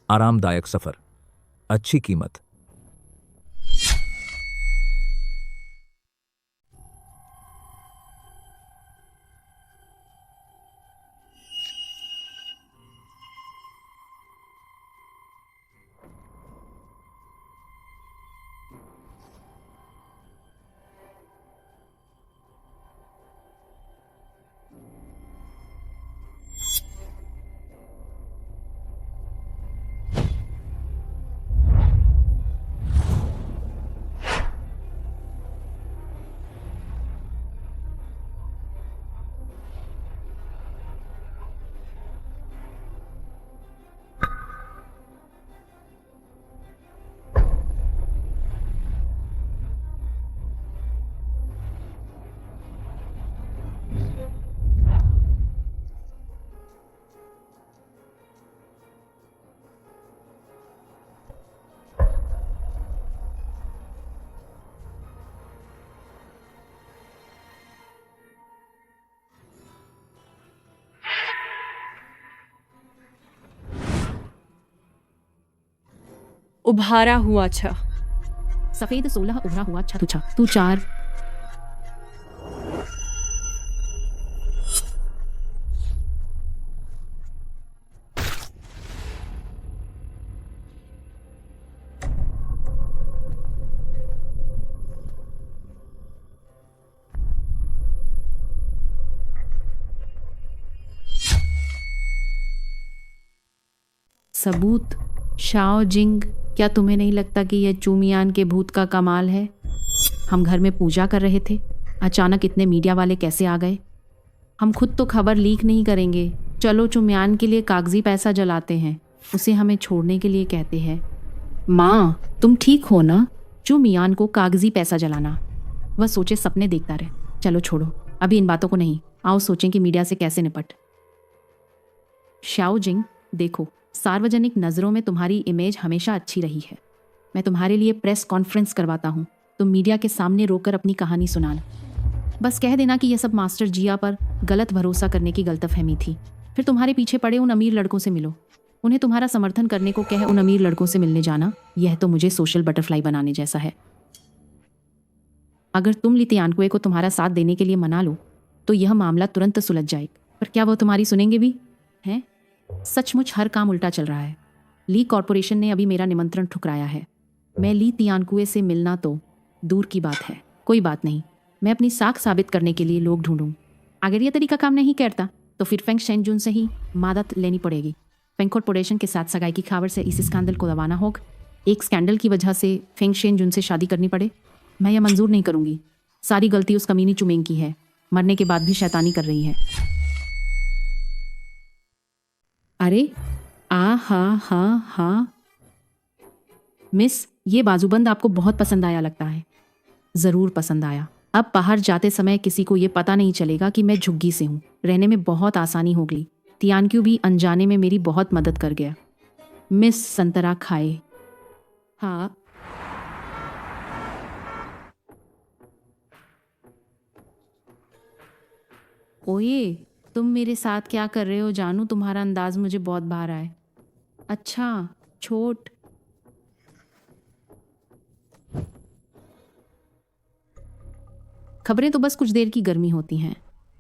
Speaker 5: आरामदायक सफर, अच्छी कीमत।
Speaker 10: उभारा हुआ छह।
Speaker 1: सफेद 16 उभरा हुआ छतुछा। तू 4। सबूत शाओ जिंग, क्या तुम्हें नहीं लगता कि यह चूमियान के भूत का कमाल है? हम घर में पूजा कर रहे थे, अचानक इतने मीडिया वाले कैसे आ गए? हम खुद तो खबर लीक नहीं करेंगे। चलो चूमियान के लिए कागजी पैसा जलाते हैं, उसे हमें छोड़ने के लिए कहते हैं। माँ, तुम ठीक हो ना? चूमियान को कागजी पैसा जलाना, वह सोचे सपने देखता रहे। चलो छोड़ो अभी इन बातों को नहीं, आओ सोचें कि मीडिया से कैसे निपट। शाओ जिंग, देखो, सार्वजनिक नज़रों में तुम्हारी इमेज हमेशा अच्छी रही है। मैं तुम्हारे लिए प्रेस कॉन्फ्रेंस करवाता हूँ, तुम मीडिया के सामने रोकर अपनी कहानी सुनाना। बस कह देना कि यह सब मास्टर जिया पर गलत भरोसा करने की गलतफहमी थी। फिर तुम्हारे पीछे पड़े उन अमीर लड़कों से मिलो, उन्हें तुम्हारा समर्थन करने को कह उन अमीर लड़कों से मिलने जाना। यह तो मुझे सोशल बटरफ्लाई बनाने जैसा है। अगर तुम ली तियानकुए को तुम्हारा साथ देने के लिए मना लो तो यह मामला तुरंत सुलझ जाए। पर क्या वह तुम्हारी सुनेंगे भी हैं? सचमुच हर काम उल्टा चल रहा है। ली कॉरपोरेशन ने अभी मेरा निमंत्रण ठुकराया है। मैं ली तियानकुए से मिलना तो दूर की बात है। कोई बात नहीं, मैं अपनी साख साबित करने के लिए लोग ढूंढूं। अगर यह तरीका काम नहीं करता तो फिर फेंग शेनजुन से ही मदद लेनी पड़ेगी। फेंग कॉरपोरेशन के साथ सगाई की खबर से इस स्कैंडल को दबाना होगा। एक स्कैंडल की वजह से फेंग शेनजुन से शादी करनी पड़े, मैं यह मंजूर नहीं करूंगी। सारी गलती उस कमीनी चुमेंग की है, मरने के बाद भी शैतानी कर रही है। अरे हा मिस, ये बाजूबंद आपको बहुत पसंद आया लगता है। ज़रूर पसंद आया। अब बाहर जाते समय किसी को ये पता नहीं चलेगा कि मैं झुग्गी से हूँ। रहने में बहुत आसानी हो गई। तियानक्यू भी अनजाने में मेरी बहुत मदद कर गया। मिस संतरा खाए। हाँ, ओए, तुम मेरे साथ क्या कर रहे हो जानू? तुम्हारा अंदाज मुझे बहुत भा रहा है। अच्छा, छोट। खबरें तो बस कुछ देर की गर्मी होती हैं।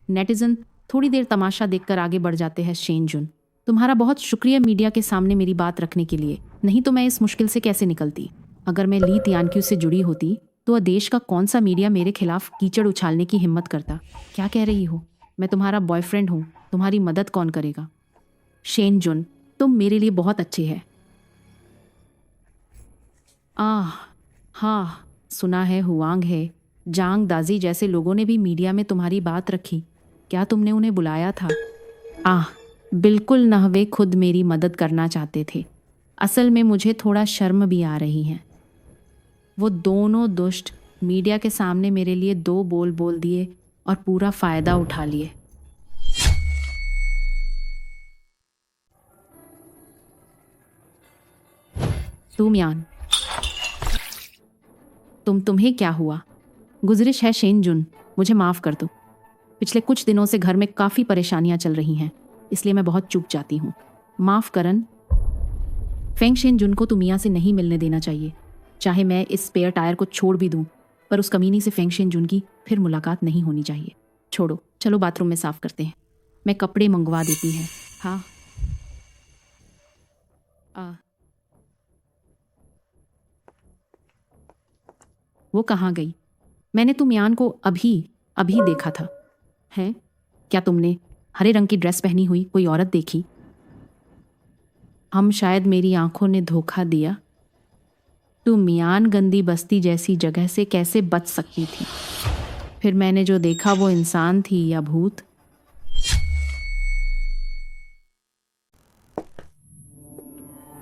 Speaker 1: नेटिजन थोड़ी देर तमाशा देखकर आगे बढ़ जाते हैं। शेनजुन, तुम्हारा बहुत शुक्रिया मीडिया के सामने मेरी बात रखने के लिए, नहीं तो मैं इस मुश्किल से कैसे निकलती। अगर मैं ली तियानक्यू से जुड़ी होती तो देश का कौन सा मीडिया मेरे खिलाफ कीचड़ उछालने की हिम्मत करता? क्या कह रही हो? मैं तुम्हारा बॉयफ्रेंड हूँ, तुम्हारी मदद कौन करेगा? शेनजुन, तुम मेरे लिए बहुत अच्छे हैं। हाँ, सुना है हुआंग है, जांग दाजी जैसे लोगों ने भी मीडिया में तुम्हारी बात रखी। क्या तुमने उन्हें बुलाया था? बिल्कुल न, वे खुद मेरी मदद करना चाहते थे। असल में मुझे थोड़ा शर्म भी आ रही है। वो दोनों दुष्ट मीडिया के सामने मेरे लिए 2 बोल बोल दिए और पूरा फायदा उठा लिए। तुमयान, तुम्हें क्या हुआ? गुज़रिश है शेनजुन, मुझे माफ़ कर दो। पिछले कुछ दिनों से घर में काफ़ी परेशानियां चल रही हैं, इसलिए मैं बहुत चूक जाती हूँ। माफ़ करन। फेंग शेन जुन को तो मियाँ से नहीं मिलने देना चाहिए। चाहे मैं इस स्पेयर टायर को छोड़ भी दूं, पर उस कमीनी से फेंग शेन जुन की फिर मुलाकात नहीं होनी चाहिए। छोड़ो, चलो बाथरूम में साफ करते हैं। मैं कपड़े मंगवा देती है। हाँ। वो कहाँ गई? मैंने तो मियान को अभी अभी देखा था। हैं? क्या तुमने हरे रंग की ड्रेस पहनी हुई कोई औरत देखी? हम शायद मेरी आंखों ने धोखा दिया। तू मियान गंदी बस्ती जैसी जगह से कैसे बच सकती थी? फिर मैंने जो देखा वो इंसान थी या भूत?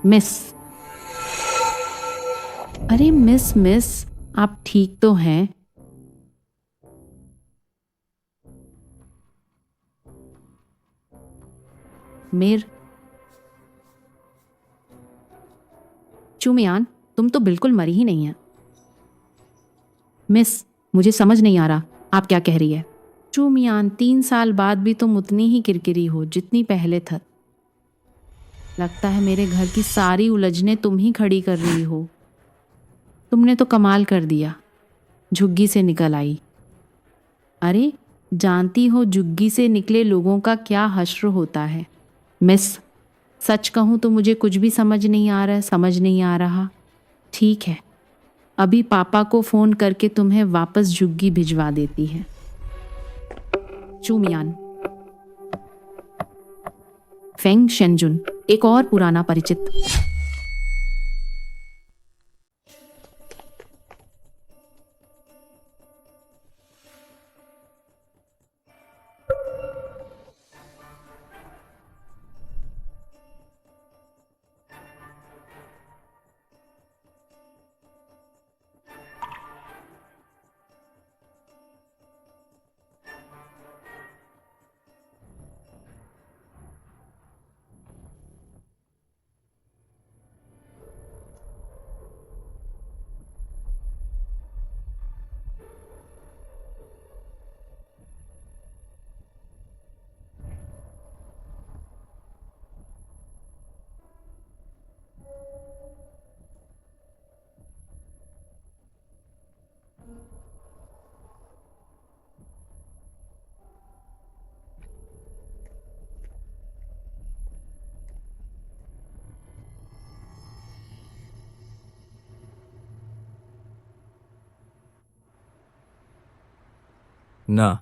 Speaker 1: मिस, अरे मिस, आप ठीक तो हैं? चुमियान, तुम तो बिल्कुल मरी ही नहीं है। मिस, मुझे समझ नहीं आ रहा आप क्या कह रही है। चुमियान, 3 साल बाद भी तुम उतनी ही किरकिरी हो जितनी पहले था। लगता है मेरे घर की सारी उलझने तुम ही खड़ी कर रही हो। तुमने तो कमाल कर दिया, झुग्गी से निकल आई। अरे जानती हो झुग्गी से निकले लोगों का क्या हश्र होता है। मिस, सच कहूँ तो मुझे कुछ भी समझ नहीं आ रहा। ठीक है, अभी पापा को फ़ोन करके तुम्हें वापस झुग्गी भिजवा देती है। चुमियान। फेंग शेनजुन, एक और पुराना परिचित।
Speaker 5: ना,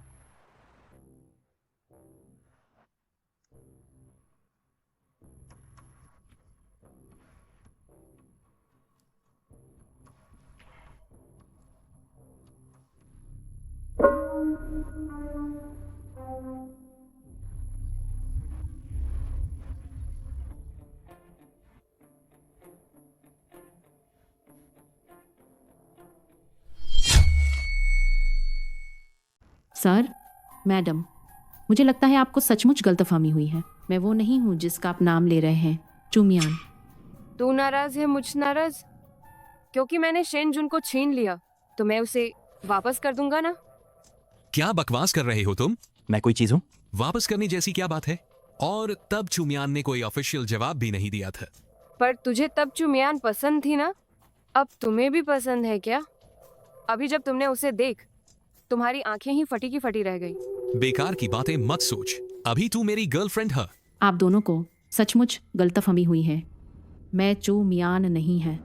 Speaker 1: सर, मैडम, मुझे लगता है आपको सचमुच गलतफहमी हुई है। मैं वो नहीं हूँ जिसका आप नाम ले रहे हैं। चुमियान।
Speaker 8: तू नाराज है, मुझ नाराज? क्योंकि मैंने शेन जुन को छीन लिया तो मैं उसे वापस कर दूंगा ना।
Speaker 11: क्या बकवास कर रहे हो तुम?
Speaker 6: मैं कोई चीज हूँ?
Speaker 11: वापस करने जैसी क्या बात है? और तब चुमियान ने कोई ऑफिशियल जवाब भी नहीं दिया था।
Speaker 8: पर तुझे तब चुमियान पसंद थी ना, अब तुम्हें भी पसंद है क्या? अभी जब तुमने उसे देख, तुम्हारी आंखें ही फटी की फटी रह गई।
Speaker 11: बेकार की बातें मत सोच, अभी तू मेरी गर्लफ्रेंड है।
Speaker 1: आप दोनों को सचमुच गलतफहमी हुई है। मैं चुमियान नहीं है,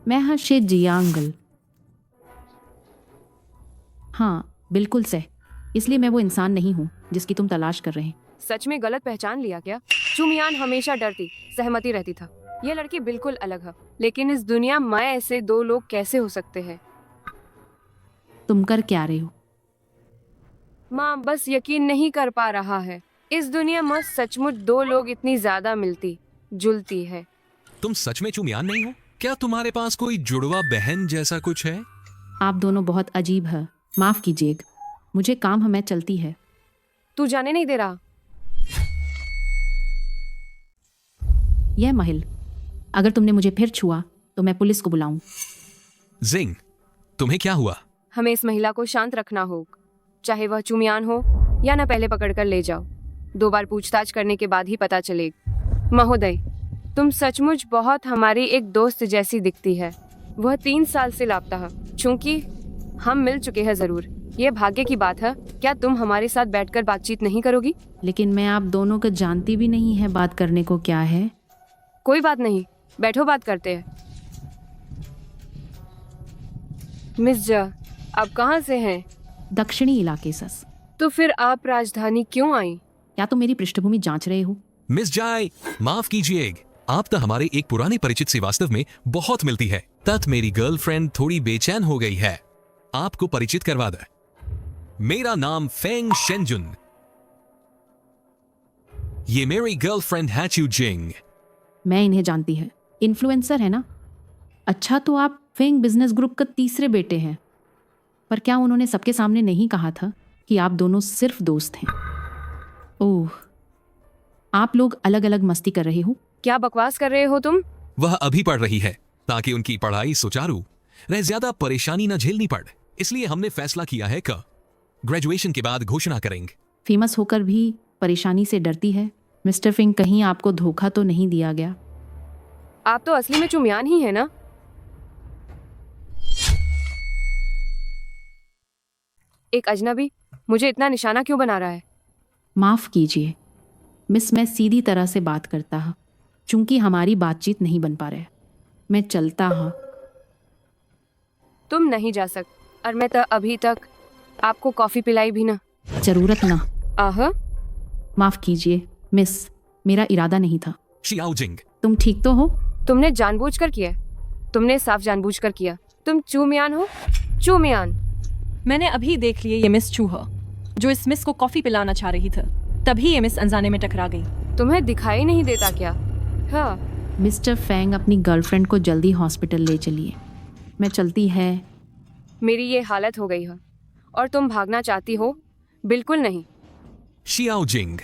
Speaker 1: मैं हाँ शे जियांगल। हाँ बिल्कुल सही, इसलिए मैं वो इंसान नहीं हूँ जिसकी तुम तलाश कर रहे हैं।
Speaker 8: सच में गलत पहचान लिया क्या? चुमियान हमेशा डरती सहमति रहती था। ये लड़की बिल्कुल अलग है, लेकिन इस दुनिया में ऐसे दो लोग कैसे हो सकते हैं?
Speaker 1: तुम कर क्या रहे हो?
Speaker 8: माँ बस यकीन नहीं कर पा रहा है। इस दुनिया में सचमुच दो लोग इतनी ज्यादा मिलती जुलती है।
Speaker 11: तुम सच में चुमियान नहीं हो? क्या तुम्हारे पास कोई जुड़वा बहन जैसा कुछ है?
Speaker 1: आप दोनों बहुत अजीब है, माफ कीजिएगा, मुझे काम हमें चलती है।
Speaker 8: तू जाने नहीं दे रहा?
Speaker 1: यह महल, अगर तुमने मुझे फिर छुआ तो मैं पुलिस को बुलाऊं।
Speaker 11: जिंग, तुम्हें क्या हुआ?
Speaker 8: हमें इस महिला को शांत रखना होगा, चाहे वह चुमियान हो या ना। पहले पकड़कर ले जाओ, 2 बार पूछताछ करने के बाद ही पता चलेगा। महोदय, तुम सचमुच बहुत हमारी एक दोस्त जैसी दिखती है। वह 3 साल से लापता है। चूंकि हम मिल चुके हैं जरूर, ये भाग्य की बात है। क्या तुम हमारे साथ बैठकर बातचीत नहीं करोगी?
Speaker 1: लेकिन मैं आप दोनों को जानती भी नहीं है, बात करने को क्या है।
Speaker 8: कोई बात नहीं, बैठो बात करते हैं। मिस जा, आप कहाँ से हैं?
Speaker 1: दक्षिणी इलाके सस।
Speaker 8: तो फिर आप राजधानी क्यों आई?
Speaker 1: क्या तुम मेरी पृष्ठभूमि जांच रहे हो?
Speaker 11: मिस जाय, माफ कीजिएगा, आप तो हमारे एक पुराने परिचित से वास्तव में बहुत मिलती है। तत् मेरी गर्लफ्रेंड थोड़ी बेचैन हो गई है। आपको परिचित करवा दे। मेरा नाम फेंग शेंजुन। ये मेरी गर्लफ्रेंड है चू जिंग।
Speaker 1: मैं इन्हें जानती है, इन्फ्लुएंसर है ना। अच्छा, तो आप फेंग बिजनेस ग्रुप का तीसरे बेटे हैं। पर क्या उन्होंने सबके सामने नहीं कहा था कि आप दोनों सिर्फ दोस्त हैं? ओह, आप लोग अलग अलग मस्ती कर रहे हो।
Speaker 8: क्या बकवास कर रहे हो तुम?
Speaker 11: वह अभी पढ़ रही है ताकि उनकी पढ़ाई सुचारू रहे, ज्यादा परेशानी न झेलनी पड़े। इसलिए हमने फैसला किया है कि ग्रेजुएशन के बाद घोषणा करेंगे।
Speaker 1: फेमस होकर भी परेशानी से डरती है। मिस्टर फिंग, कहीं आपको धोखा तो नहीं दिया गया?
Speaker 8: आप तो असली में चुम्यान ही है ना? एक अजनबी मुझे इतना निशाना क्यों बना रहा है?
Speaker 1: माफ कीजिए मिस, मैं सीधी तरह से बात करता हूँ। चूंकि हमारी बातचीत नहीं बन पा रहा है, मैं चलता हूँ।
Speaker 8: तुम नहीं जा सक, और मैं तो अभी तक आपको कॉफी पिलाई भी ना।
Speaker 1: जरूरत ना।
Speaker 8: आह,
Speaker 1: माफ कीजिए मिस, मेरा इरादा नहीं था।
Speaker 11: शियाओ जिंग,
Speaker 1: तुम ठीक तो हो?
Speaker 8: तुमने जानबूझकर किया। तुमने साफ जानबूझकर किया। तुम चूमियान हो, चूमियान।
Speaker 10: मैंने अभी देख लिए ये मिस चूहा जो इस मिस को कॉफी पिलाना चाह रही थी। तभी ये मिस अनजाने में टकरा गई।
Speaker 8: तुम्हें दिखाई नहीं देता क्या? हाँ।
Speaker 1: मिस्टर फैंग, अपनी गर्लफ्रेंड को जल्दी हॉस्पिटल ले चलिए। मैं चलती है।
Speaker 8: मेरी ये हालत हो गई है और तुम भागना चाहती हो? बिल्कुल नहीं।
Speaker 11: शियाओ जिंग,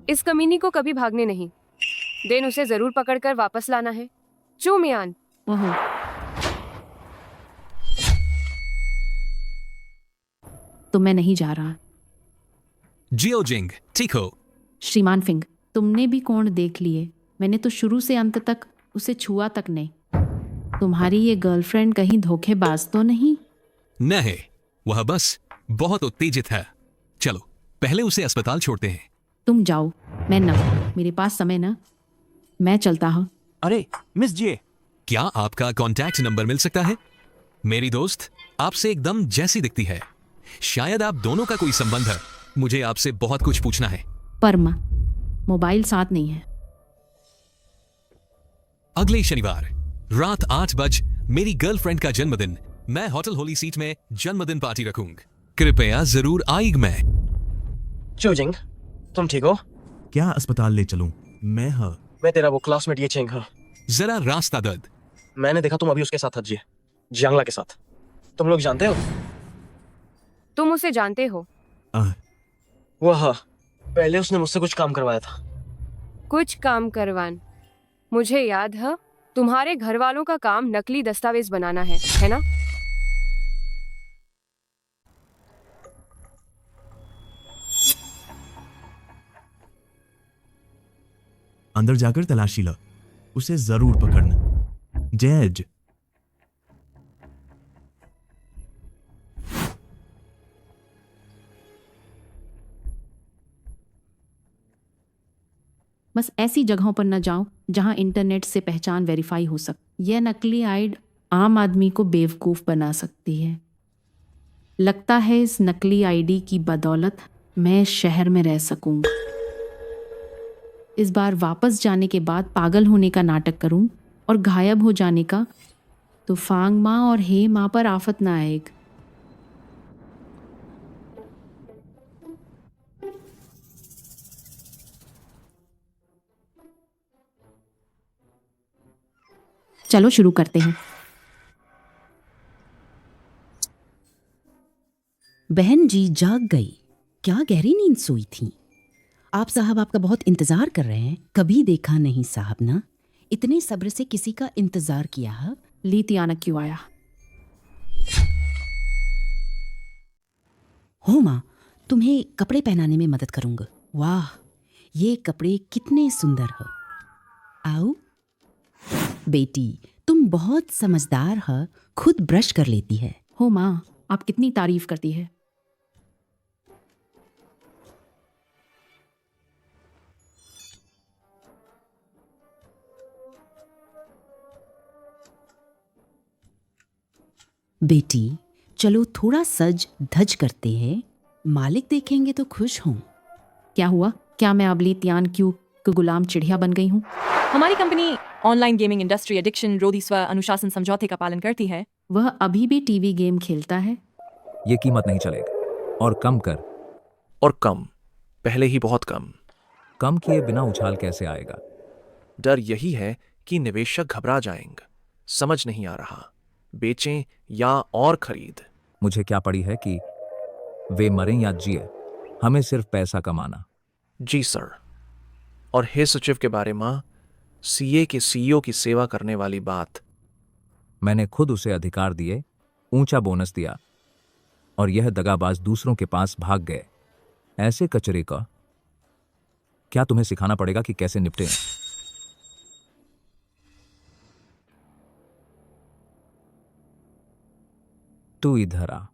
Speaker 8: इस कमीनी को कभी भागने नहीं। देन उसे जरूर पकड़कर वापस लाना है। चूमियान।
Speaker 1: ओह, तो मैं नहीं जा रहा।
Speaker 11: जियो जिंग, ठीक हो?
Speaker 1: श्रीमान फिंग, तुमने भी कोण देख लिए। मैंने तो शुरू से अंत तक उसे छुआ तक नहीं। तुम्हारी ये गर्लफ्रेंड कहीं धोखेबाज तो नहीं?
Speaker 11: नहीं, वह बस बहुत उत्तेजित है। चलो पहले उसे अस्पताल छोड़ते हैं।
Speaker 1: तुम जाओ, मैं ना, मेरे पास समय ना। मैं चलता हूँ।
Speaker 3: अरे मिस जी,
Speaker 11: क्या आपका कांटेक्ट नंबर मिल सकता है? मेरी दोस्त आपसे एकदम जैसी दिखती है। शायद आप दोनों का कोई संबंध है। मुझे आपसे बहुत कुछ पूछना है।
Speaker 1: परमा, मोबाइल साथ नहीं है।
Speaker 11: अगले शनिवार रात 8 बजे मेरी गर्लफ्रेंड का जन्मदिन। मैं होटल होली सीट में जन्मदिन पार्टी रखूंगा। कृपया जरूर आइग। मैं
Speaker 13: चूजिंग, तुम ठीक हो?
Speaker 4: क्या अस्पताल ले चलूं?
Speaker 13: मैं तेरा वो क्लासमेट ये चेंग हाँ।
Speaker 11: जरा रास्ता दर्द।
Speaker 13: मैंने देखा तुम अभी उसके साथ हजिए, जियांगला के साथ। तुम लोग जानते हो?
Speaker 8: तुम उसे जानते हो?
Speaker 13: वो हाँ, पहले उसने मुझसे कुछ काम करवाया था।
Speaker 8: कुछ काम करवान? मुझे याद है, तुम्हारे घर वालों का काम नकली दस्तावेज बनाना है ना?
Speaker 4: अंदर जाकर तलाशी लो, उसे जरूर पकड़ना। जैज,
Speaker 1: बस ऐसी जगहों पर न जाओ जहां इंटरनेट से पहचान वेरीफाई हो सके। यह नकली आईड आम आदमी को बेवकूफ़ बना सकती है। लगता है इस नकली आईडी की बदौलत मैं शहर में रह सकूंगा। इस बार वापस जाने के बाद पागल होने का नाटक करूं और गायब हो जाने का, तो फांग माँ और हे माँ पर आफत ना आएगी। चलो शुरू करते हैं।
Speaker 9: बहन जी जाग गई। क्या गहरी नींद सोई थी। आप साहब आपका बहुत इंतजार कर रहे हैं। कभी देखा नहीं साहब ना, इतने सब्र से किसी का इंतजार किया है।
Speaker 1: ली तियाना क्यों आया?
Speaker 9: हो माँ, तुम्हें कपड़े पहनाने में मदद करूंगा। वाह, ये कपड़े कितने सुंदर हो। आओ बेटी तुम बहुत समझदार है, खुद ब्रश कर लेती है।
Speaker 1: हो माँ, आप कितनी तारीफ करती है।
Speaker 9: बेटी चलो थोड़ा सज धज करते हैं, मालिक देखेंगे तो खुश हों।
Speaker 1: क्या हुआ? क्या मैं अब ली तियान क्यू की गुलाम चिड़िया बन गई हूँ?
Speaker 10: हमारी company online gaming industry addiction रोधी स्व अनुशासन समझौते का पालन करती है।
Speaker 1: वह अभी भी टीवी गेम खेलता है।
Speaker 5: ये कीमत नहीं चलेगा। और कम कर।
Speaker 2: और कम, पहले ही बहुत कम।
Speaker 5: कम किए बिना उछाल कैसे आएगा?
Speaker 2: डर यही है कि निवेशक घबरा जाएंगे। समझ नहीं आ रहा, बेचें या और खरीद।
Speaker 5: मुझे क्या पड़ी है कि वे मरें या जिए, हमें सिर्फ पैसा कमाना।
Speaker 2: जी सर। और हे सचिव के बारे में सीए के सीईओ की सेवा करने वाली बात।
Speaker 5: मैंने खुद उसे अधिकार दिए, ऊंचा बोनस दिया, और यह दगाबाज दूसरों के पास भाग गए। ऐसे कचरे का क्या तुम्हें सिखाना पड़ेगा कि कैसे निपटें? तू इधर आ।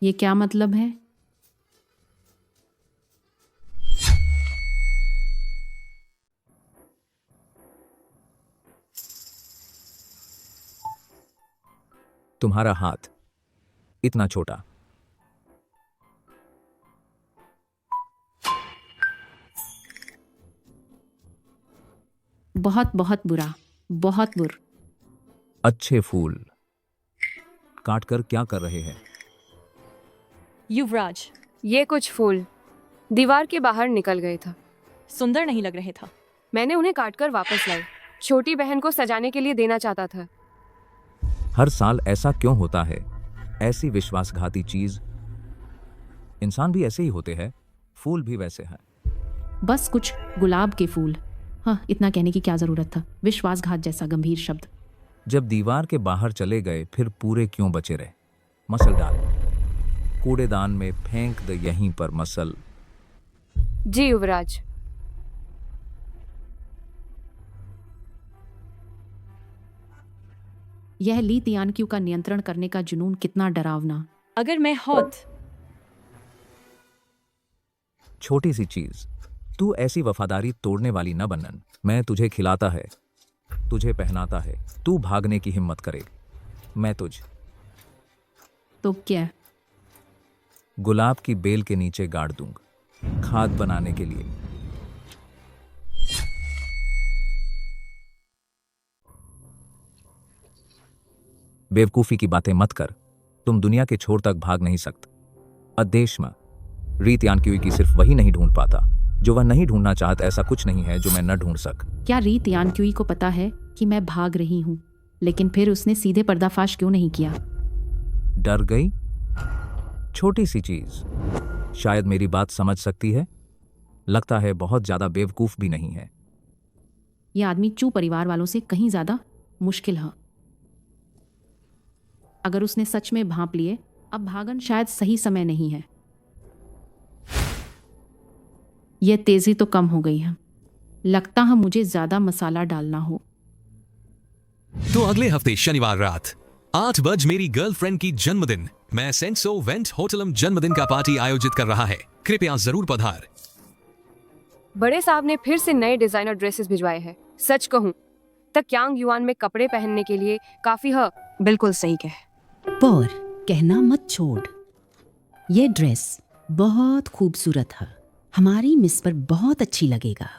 Speaker 1: ये क्या मतलब है?
Speaker 5: तुम्हारा हाथ इतना छोटा।
Speaker 1: बहुत बहुत बुरा, बहुत बुरा।
Speaker 5: अच्छे फूल काट कर क्या कर रहे हैं?
Speaker 10: युवराज,
Speaker 8: ये कुछ फूल दीवार के बाहर निकल गए था।
Speaker 10: सुंदर नहीं लग रहे था।
Speaker 8: मैंने उन्हें काटकर वापस लाई। छोटी बहन को सजाने के लिए देना चाहता था।
Speaker 5: हर साल ऐसा क्यों होता है? ऐसी विश्वासघाती चीज। इंसान भी ऐसे ही होते हैं, फूल भी वैसे हैं।
Speaker 1: बस कुछ गुलाब के फूल। हाँ, इतना कहने की क्या जरूरत था? विश्वासघात जैसा गंभीर शब्द।
Speaker 5: जब दीवार के बाहर चले गए फिर पूरे क्यों बचे रहे? मसल डाल, कूड़ेदान में फेंक दे यहीं पर मसल।
Speaker 8: जी युवराज।
Speaker 1: यह ली तियानक्यू का नियंत्रण करने का जुनून कितना डरावना।
Speaker 10: अगर मैं होत।
Speaker 5: छोटी सी चीज, तू ऐसी वफादारी तोड़ने वाली न बनन। मैं तुझे खिलाता है, तुझे पहनाता है, तू भागने की हिम्मत करे, मैं तुझ
Speaker 1: तो क्या?
Speaker 5: गुलाब की बेल के नीचे गाड़ दूंगा, खाद बनाने के लिए। बेवकूफी की बातें मत कर। तुम दुनिया के छोर तक भाग नहीं सकते। अदेश में री तियानक्यू की सिर्फ वही नहीं ढूंढ पाता जो वह नहीं ढूंढना चाहता। ऐसा कुछ नहीं है जो मैं न ढूंढ सक।
Speaker 1: क्या री तियानक्यू को पता है कि मैं भाग रही हूँ, लेकिन फिर उसने सीधे पर्दाफाश क्यों नहीं किया?
Speaker 5: डर गई? छोटी सी चीज, शायद मेरी बात समझ सकती है। लगता है बहुत ज्यादा बेवकूफ भी नहीं है।
Speaker 1: यह आदमी चू परिवार वालों से कहीं ज्यादा मुश्किल है। अगर उसने सच में भांप लिए, अब भागन शायद सही समय नहीं है। यह तेजी तो कम हो गई है। लगता है मुझे ज्यादा मसाला डालना हो।
Speaker 11: तो अगले हफ्ते शनिवार रात 8 बजे मेरी गर्लफ्रेंड की जन्मदिन। मैं सेंसो वेंट होटलम जन्मदिन का पार्टी आयोजित कर रहा है। कृपया जरूर पधार।
Speaker 8: बड़े साहब ने फिर से नए डिजाइनर ड्रेसेस भिजवाए हैं। सच कहूं तक यांग युआन में कपड़े पहनने के लिए काफी है।
Speaker 7: बिल्कुल सही कह।
Speaker 9: पर कहना मत छोड़, यह ड्रेस बहुत खूबसूरत है, हमारी मिस पर बहुत अच्छी लगेगा।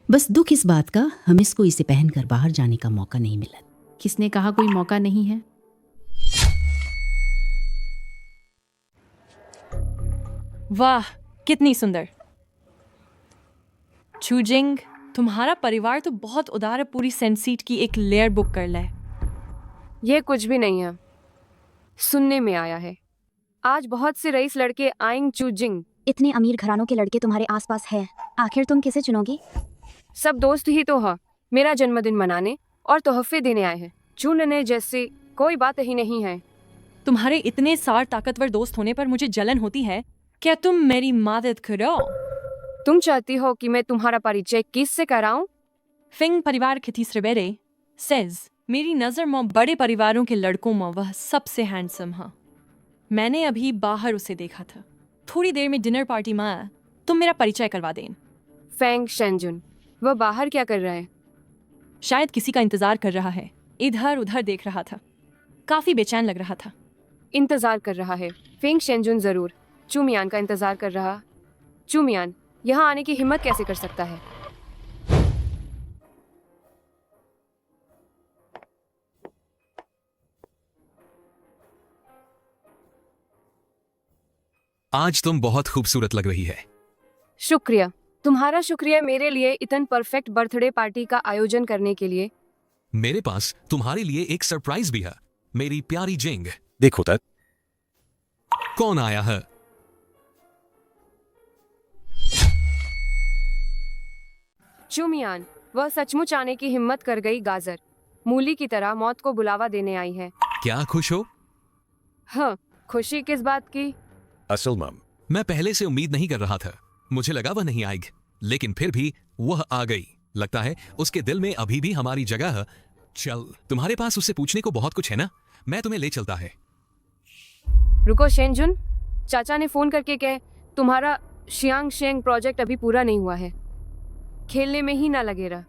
Speaker 9: बस दुख इस बात का, हम इसको इसे पहनकर बाहर जाने का मौका नहीं मिला।
Speaker 1: किसने कहा कोई मौका नहीं है?
Speaker 10: वाह, कितनी सुंदर। चूजिंग, तुम्हारा परिवार तो बहुत उदार है। पूरी सेंट की एक लेयर बुक कर ले।
Speaker 8: यह कुछ भी नहीं है, सुनने में आया है। आज बहुत से रईस लड़के आएंगे चूजिंग।
Speaker 14: इतने अमीर घरानों के लड़के तुम्हारे आसपास है, आखिर तुम किसे चुनोगी?
Speaker 8: सब दोस्त ही तो है। मेरा जन्मदिन मनाने और तोहफे देने आए हैं। चुनने जैसे कोई बात ही नहीं है।
Speaker 10: तुम्हारे इतने सार ताकतवर दोस्त होने पर मुझे जलन होती है। क्या तुम मेरी मदद करो?
Speaker 8: तुम चाहती हो कि मैं तुम्हारा परिचय किससे कराऊं?
Speaker 10: फिंग परिवार की तीसरे बेटे सेज मेरी नज़र में बड़े परिवारों के लड़कों में वह सबसे हैंडसम है। मैंने अभी बाहर उसे देखा था। थोड़ी देर में डिनर पार्टी में तुम मेरा परिचय करवा दें।
Speaker 8: फेंग शेंजुन, वह बाहर क्या कर रहा है?
Speaker 10: शायद किसी का इंतजार कर रहा है। इधर उधर देख रहा था, काफी बेचैन लग रहा था।
Speaker 8: इंतजार कर रहा है? फेंग शेंजुन जरूर चूमियान का इंतजार कर रहा। चूमियान यहाँ आने की हिम्मत कैसे कर सकता है?
Speaker 11: आज तुम बहुत खूबसूरत लग रही है।
Speaker 8: शुक्रिया। तुम्हारा शुक्रिया मेरे लिए इतन परफेक्ट बर्थडे पार्टी का आयोजन करने के लिए।
Speaker 11: मेरे पास तुम्हारे लिए एक सरप्राइज भी है, मेरी प्यारी जिंग।
Speaker 3: देखो तक
Speaker 11: कौन आया है?
Speaker 8: चूमियान, वह सचमुच आने की हिम्मत कर गई। गाजर मूली की तरह मौत को बुलावा देने आई है।
Speaker 11: क्या खुश हो?
Speaker 8: हाँ, खुशी किस बात की?
Speaker 3: असल मम,
Speaker 11: मैं पहले से उम्मीद नहीं कर रहा था। मुझे लगा वह नहीं आएगी, लेकिन फिर भी वह आ गई। लगता है उसके दिल में अभी भी हमारी जगह है। चल, तुम्हारे पास उससे पूछने को बहुत कुछ है ना? मैं तुम्हें ले चलता है।
Speaker 8: रुको शेंजुन, चाचा ने फोन करके कहे तुम्हारा शियांग शेंग प्रोजेक्ट अभी पूरा नहीं हुआ है। खेलने में ही ना लगे रहा।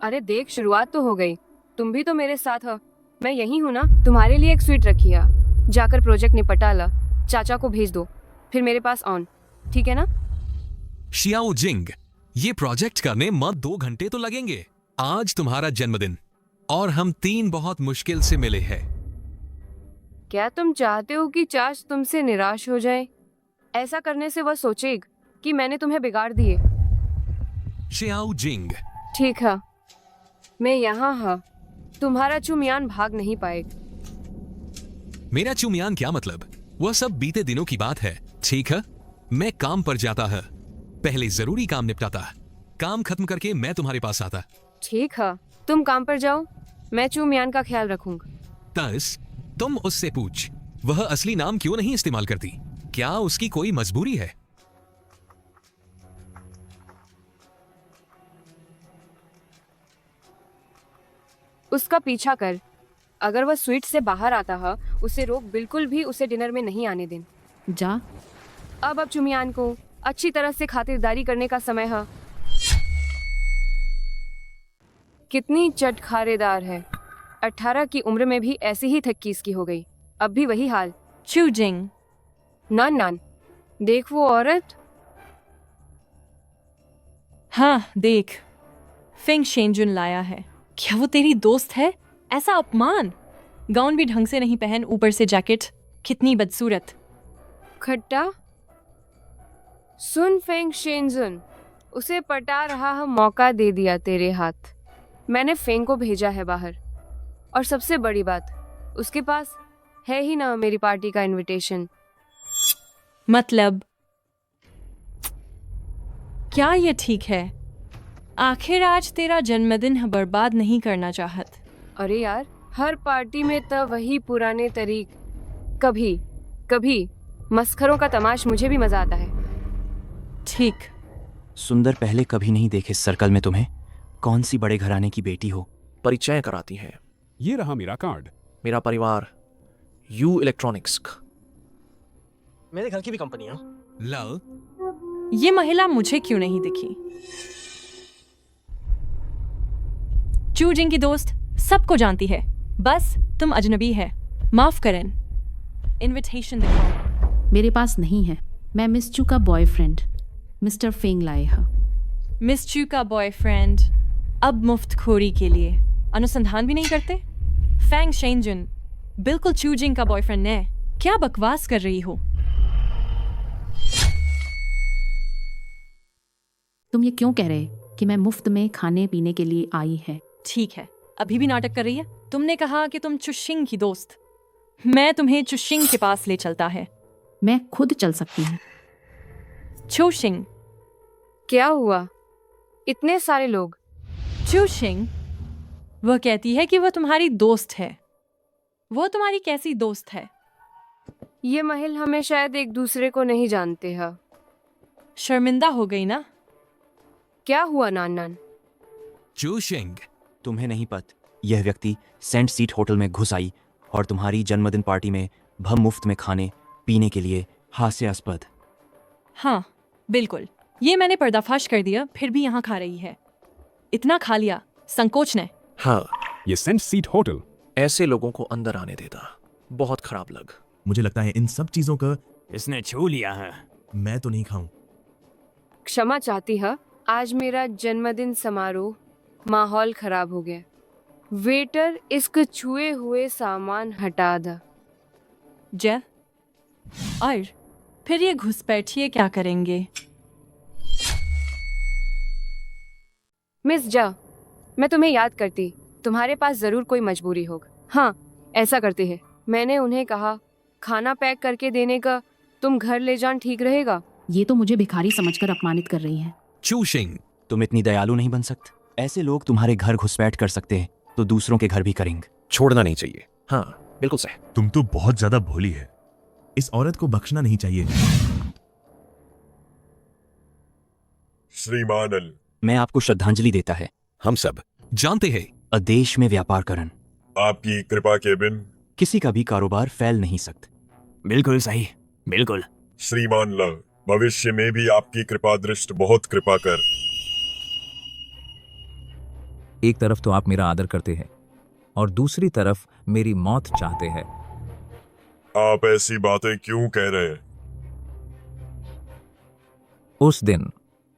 Speaker 8: अरे देख, शुरुआत तो हो गई। तुम भी तो मेरे साथ हो। मैं यही हूं ना। तुम्हारे लिए एक स्वीट रखी है, जाकर प्रोजेक्ट निपटा ला। चाचा को भेज दो, फिर मेरे पास ऑन, ठीक है ना?
Speaker 11: शियाओ जिंग, ये प्रोजेक्ट करने मत 2 घंटे तो लगेंगे। आज तुम्हारा जन्मदिन और हम 3 बहुत मुश्किल से मिले हैं।
Speaker 8: क्या तुम चाहते हो कि चाच तुमसे निराश हो जाए? ऐसा करने से वह सोचेगा कि मैंने तुम्हें बिगाड़ दिए।
Speaker 11: शियाओ जिंग,
Speaker 8: ठीक है, मैं यहाँ हाँ। तुम्हारा चुमियान भाग नहीं पाएगा।
Speaker 11: मेरा चुमियान क्या मतलब? वह सब बीते दिनों की बात है। ठीक है, मैं काम पर जाता है। पहले जरूरी काम निपटाता। काम खत्म करके मैं तुम्हारे पास आता।
Speaker 8: ठीक है, तुम काम पर जाओ, मैं चुमियान का ख्याल रखूंगा।
Speaker 11: तस, तुम उससे पूछ, वह असली नाम क्यों नहीं इस्तेमाल करती? क्या उसकी कोई मजबूरी है?
Speaker 8: उसका पीछा कर। अगर वह स्वीट से बाहर आता है, उसे रोक। बिल्कुल भी उसे डिनर में नहीं आने दें।
Speaker 1: जा।
Speaker 8: अब चुमियान को अच्छी तरह से खातिरदारी करने का समय है। कितनी चटखारेदार है। 18 की उम्र में भी ऐसी ही थक्कीस की हो गई। अब भी वही हाल।
Speaker 10: चूजिंग,
Speaker 8: नान नान, देख वो औरत।
Speaker 10: हाँ देख, फिंग शेंजुन लाया है। क्या वो तेरी दोस्त है? ऐसा अपमान! गाउन भी ढंग से नहीं पहन, ऊपर से जैकेट। कितनी बदसूरत।
Speaker 8: खट्टा। सुन फेंग शेंजुन, उसे पटा रहा है, मौका दे दिया तेरे हाथ। मैंने फेंग को भेजा है बाहर। और सबसे बड़ी बात, उसके पास है ही ना मेरी पार्टी का इनविटेशन।
Speaker 10: मतलब क्या ये ठीक है? आखिर आज तेरा जन्मदिन है, बर्बाद नहीं करना चाहत।
Speaker 8: अरे यार, हर पार्टी में तो वही पुराने तरीक। कभी कभी मस्खरों का तमाश मुझे भी मजा आता है।
Speaker 10: ठीक।
Speaker 6: सुंदर पहले कभी नहीं देखे सर्कल में तुम्हें। कौन सी बड़े घराने की बेटी हो?
Speaker 2: परिचय कराती हैं।
Speaker 15: ये रहा मेरा कार्ड।
Speaker 2: मेरा परिवार यू इलेक्ट्रॉनिक्स।
Speaker 13: मेरे घर की भी कंपनी है।
Speaker 11: लल,
Speaker 10: ये महिला मुझे क्यों नहीं दिखी? चूजिंग की दोस्त सबको जानती है, बस तुम अजनबी है। माफ करें। इनविटेशन दिखाओ।
Speaker 1: मेरे पास नहीं है। मैं मिस चू का बॉयफ्रेंड मिस्टर फेंग लाए है।
Speaker 10: मिस चू का बॉयफ्रेंड अब मुफ्तखोरी के लिए अनुसंधान भी नहीं करते? फेंग शेंजुन बिल्कुल चूजिंग का बॉयफ्रेंड है। क्या बकवास कर रही हो?
Speaker 1: तुम ये क्यों कह रहे कि मैं मुफ्त में खाने पीने के लिए आई है?
Speaker 10: ठीक है, अभी भी नाटक कर रही है। तुमने कहा कि तुम चुशिंग की दोस्त। मैं तुम्हें चुशिंग के पास ले चलता है।
Speaker 1: मैं खुद चल सकती हूँ।
Speaker 10: चुशिंग,
Speaker 8: क्या हुआ? इतने सारे लोग।
Speaker 10: चुशिंग, वह कहती है कि वह तुम्हारी दोस्त है। वो तुम्हारी कैसी दोस्त है?
Speaker 8: ये महिल हमें शायद एक दूसरे को नहीं जानते हैं।
Speaker 10: शर्मिंदा हो गई ना?
Speaker 8: क्या हुआ नान नान?
Speaker 11: चूशिंग।
Speaker 6: तुम्हें नहीं पता, यह व्यक्ति सेंट सीट होटल में घुस आई और तुम्हारी जन्मदिन पार्टी में भम मुफ्त में खाने पीने के लिए हास्यास्पद।
Speaker 10: हाँ बिल्कुल, ये मैंने पर्दाफाश कर दिया, फिर भी यहाँ खा रही है। इतना खा लिया, संकोच ने।
Speaker 2: हाँ,
Speaker 3: ये सेंट सीट होटल
Speaker 2: ऐसे लोगों को अंदर आने देता। बहुत खराब लग।
Speaker 4: मुझे लगता है इन सब चीजों का
Speaker 3: इसने छू लिया है।
Speaker 4: मैं तो नहीं खाऊं।
Speaker 8: क्षमा चाहती है, आज मेरा जन्मदिन समारोह, माहौल खराब हो गया। वेटर इसके छुए हुए सामान हटा दा।
Speaker 10: जय और फिर ये घुसपैठिए क्या करेंगे?
Speaker 8: मिस जा, मैं तुम्हें याद करती, तुम्हारे पास जरूर कोई मजबूरी होगी। हाँ, ऐसा करते हैं, मैंने उन्हें कहा खाना पैक करके देने का, तुम घर ले जान ठीक रहेगा।
Speaker 1: ये तो मुझे भिखारी समझकर अपमानित कर रही है।
Speaker 11: चूशिंग।
Speaker 6: तुम इतनी दयालु नहीं बन सकते। ऐसे लोग तुम्हारे घर घुसपैठ कर सकते हैं तो दूसरों के घर भी करेंगे।
Speaker 2: छोड़ना नहीं चाहिए। हाँ बिल्कुल सही।
Speaker 4: तुम तो बहुत ज्यादा भोली है। इस औरत को बख्शना नहीं चाहिए।
Speaker 15: श्रीमान,
Speaker 6: मैं आपको श्रद्धांजलि देता है।
Speaker 11: हम सब जानते हैं
Speaker 6: अदेश में व्यापार करन
Speaker 15: आपकी कृपा के बिन
Speaker 6: किसी का भी कारोबार फैल नहीं सकता।
Speaker 3: बिल्कुल सही, बिल्कुल।
Speaker 15: श्रीमान ल, भविष्य में भी आपकी कृपा दृष्ट बहुत कृपा कर।
Speaker 5: एक तरफ तो आप मेरा आदर करते हैं और दूसरी तरफ मेरी मौत चाहते हैं।
Speaker 15: आप ऐसी बातें क्यों कह रहे हैं?
Speaker 5: उस दिन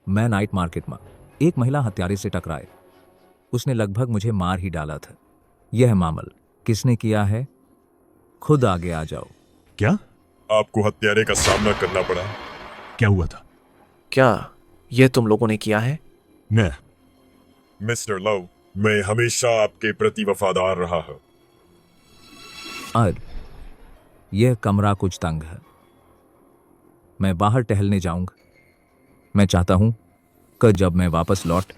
Speaker 5: मैं नाइट मार्केट में एक महिला हत्यारे से टकराए। उसने लगभग मुझे मार ही डाला था। यह मामल किसने किया है, खुद आगे आ जाओ।
Speaker 4: क्या
Speaker 15: आपको हत्यारे का सामना करना पड़ा?
Speaker 4: क्या हुआ था?
Speaker 2: क्या यह तुम लोगों ने किया है?
Speaker 4: न
Speaker 15: मिस्टर लव, मैं हमेशा आपके प्रति वफादार रहा हूं।
Speaker 5: और यह कमरा कुछ तंग है, मैं बाहर टहलने जाऊंगा। मैं चाहता हूं कि जब मैं वापस लौट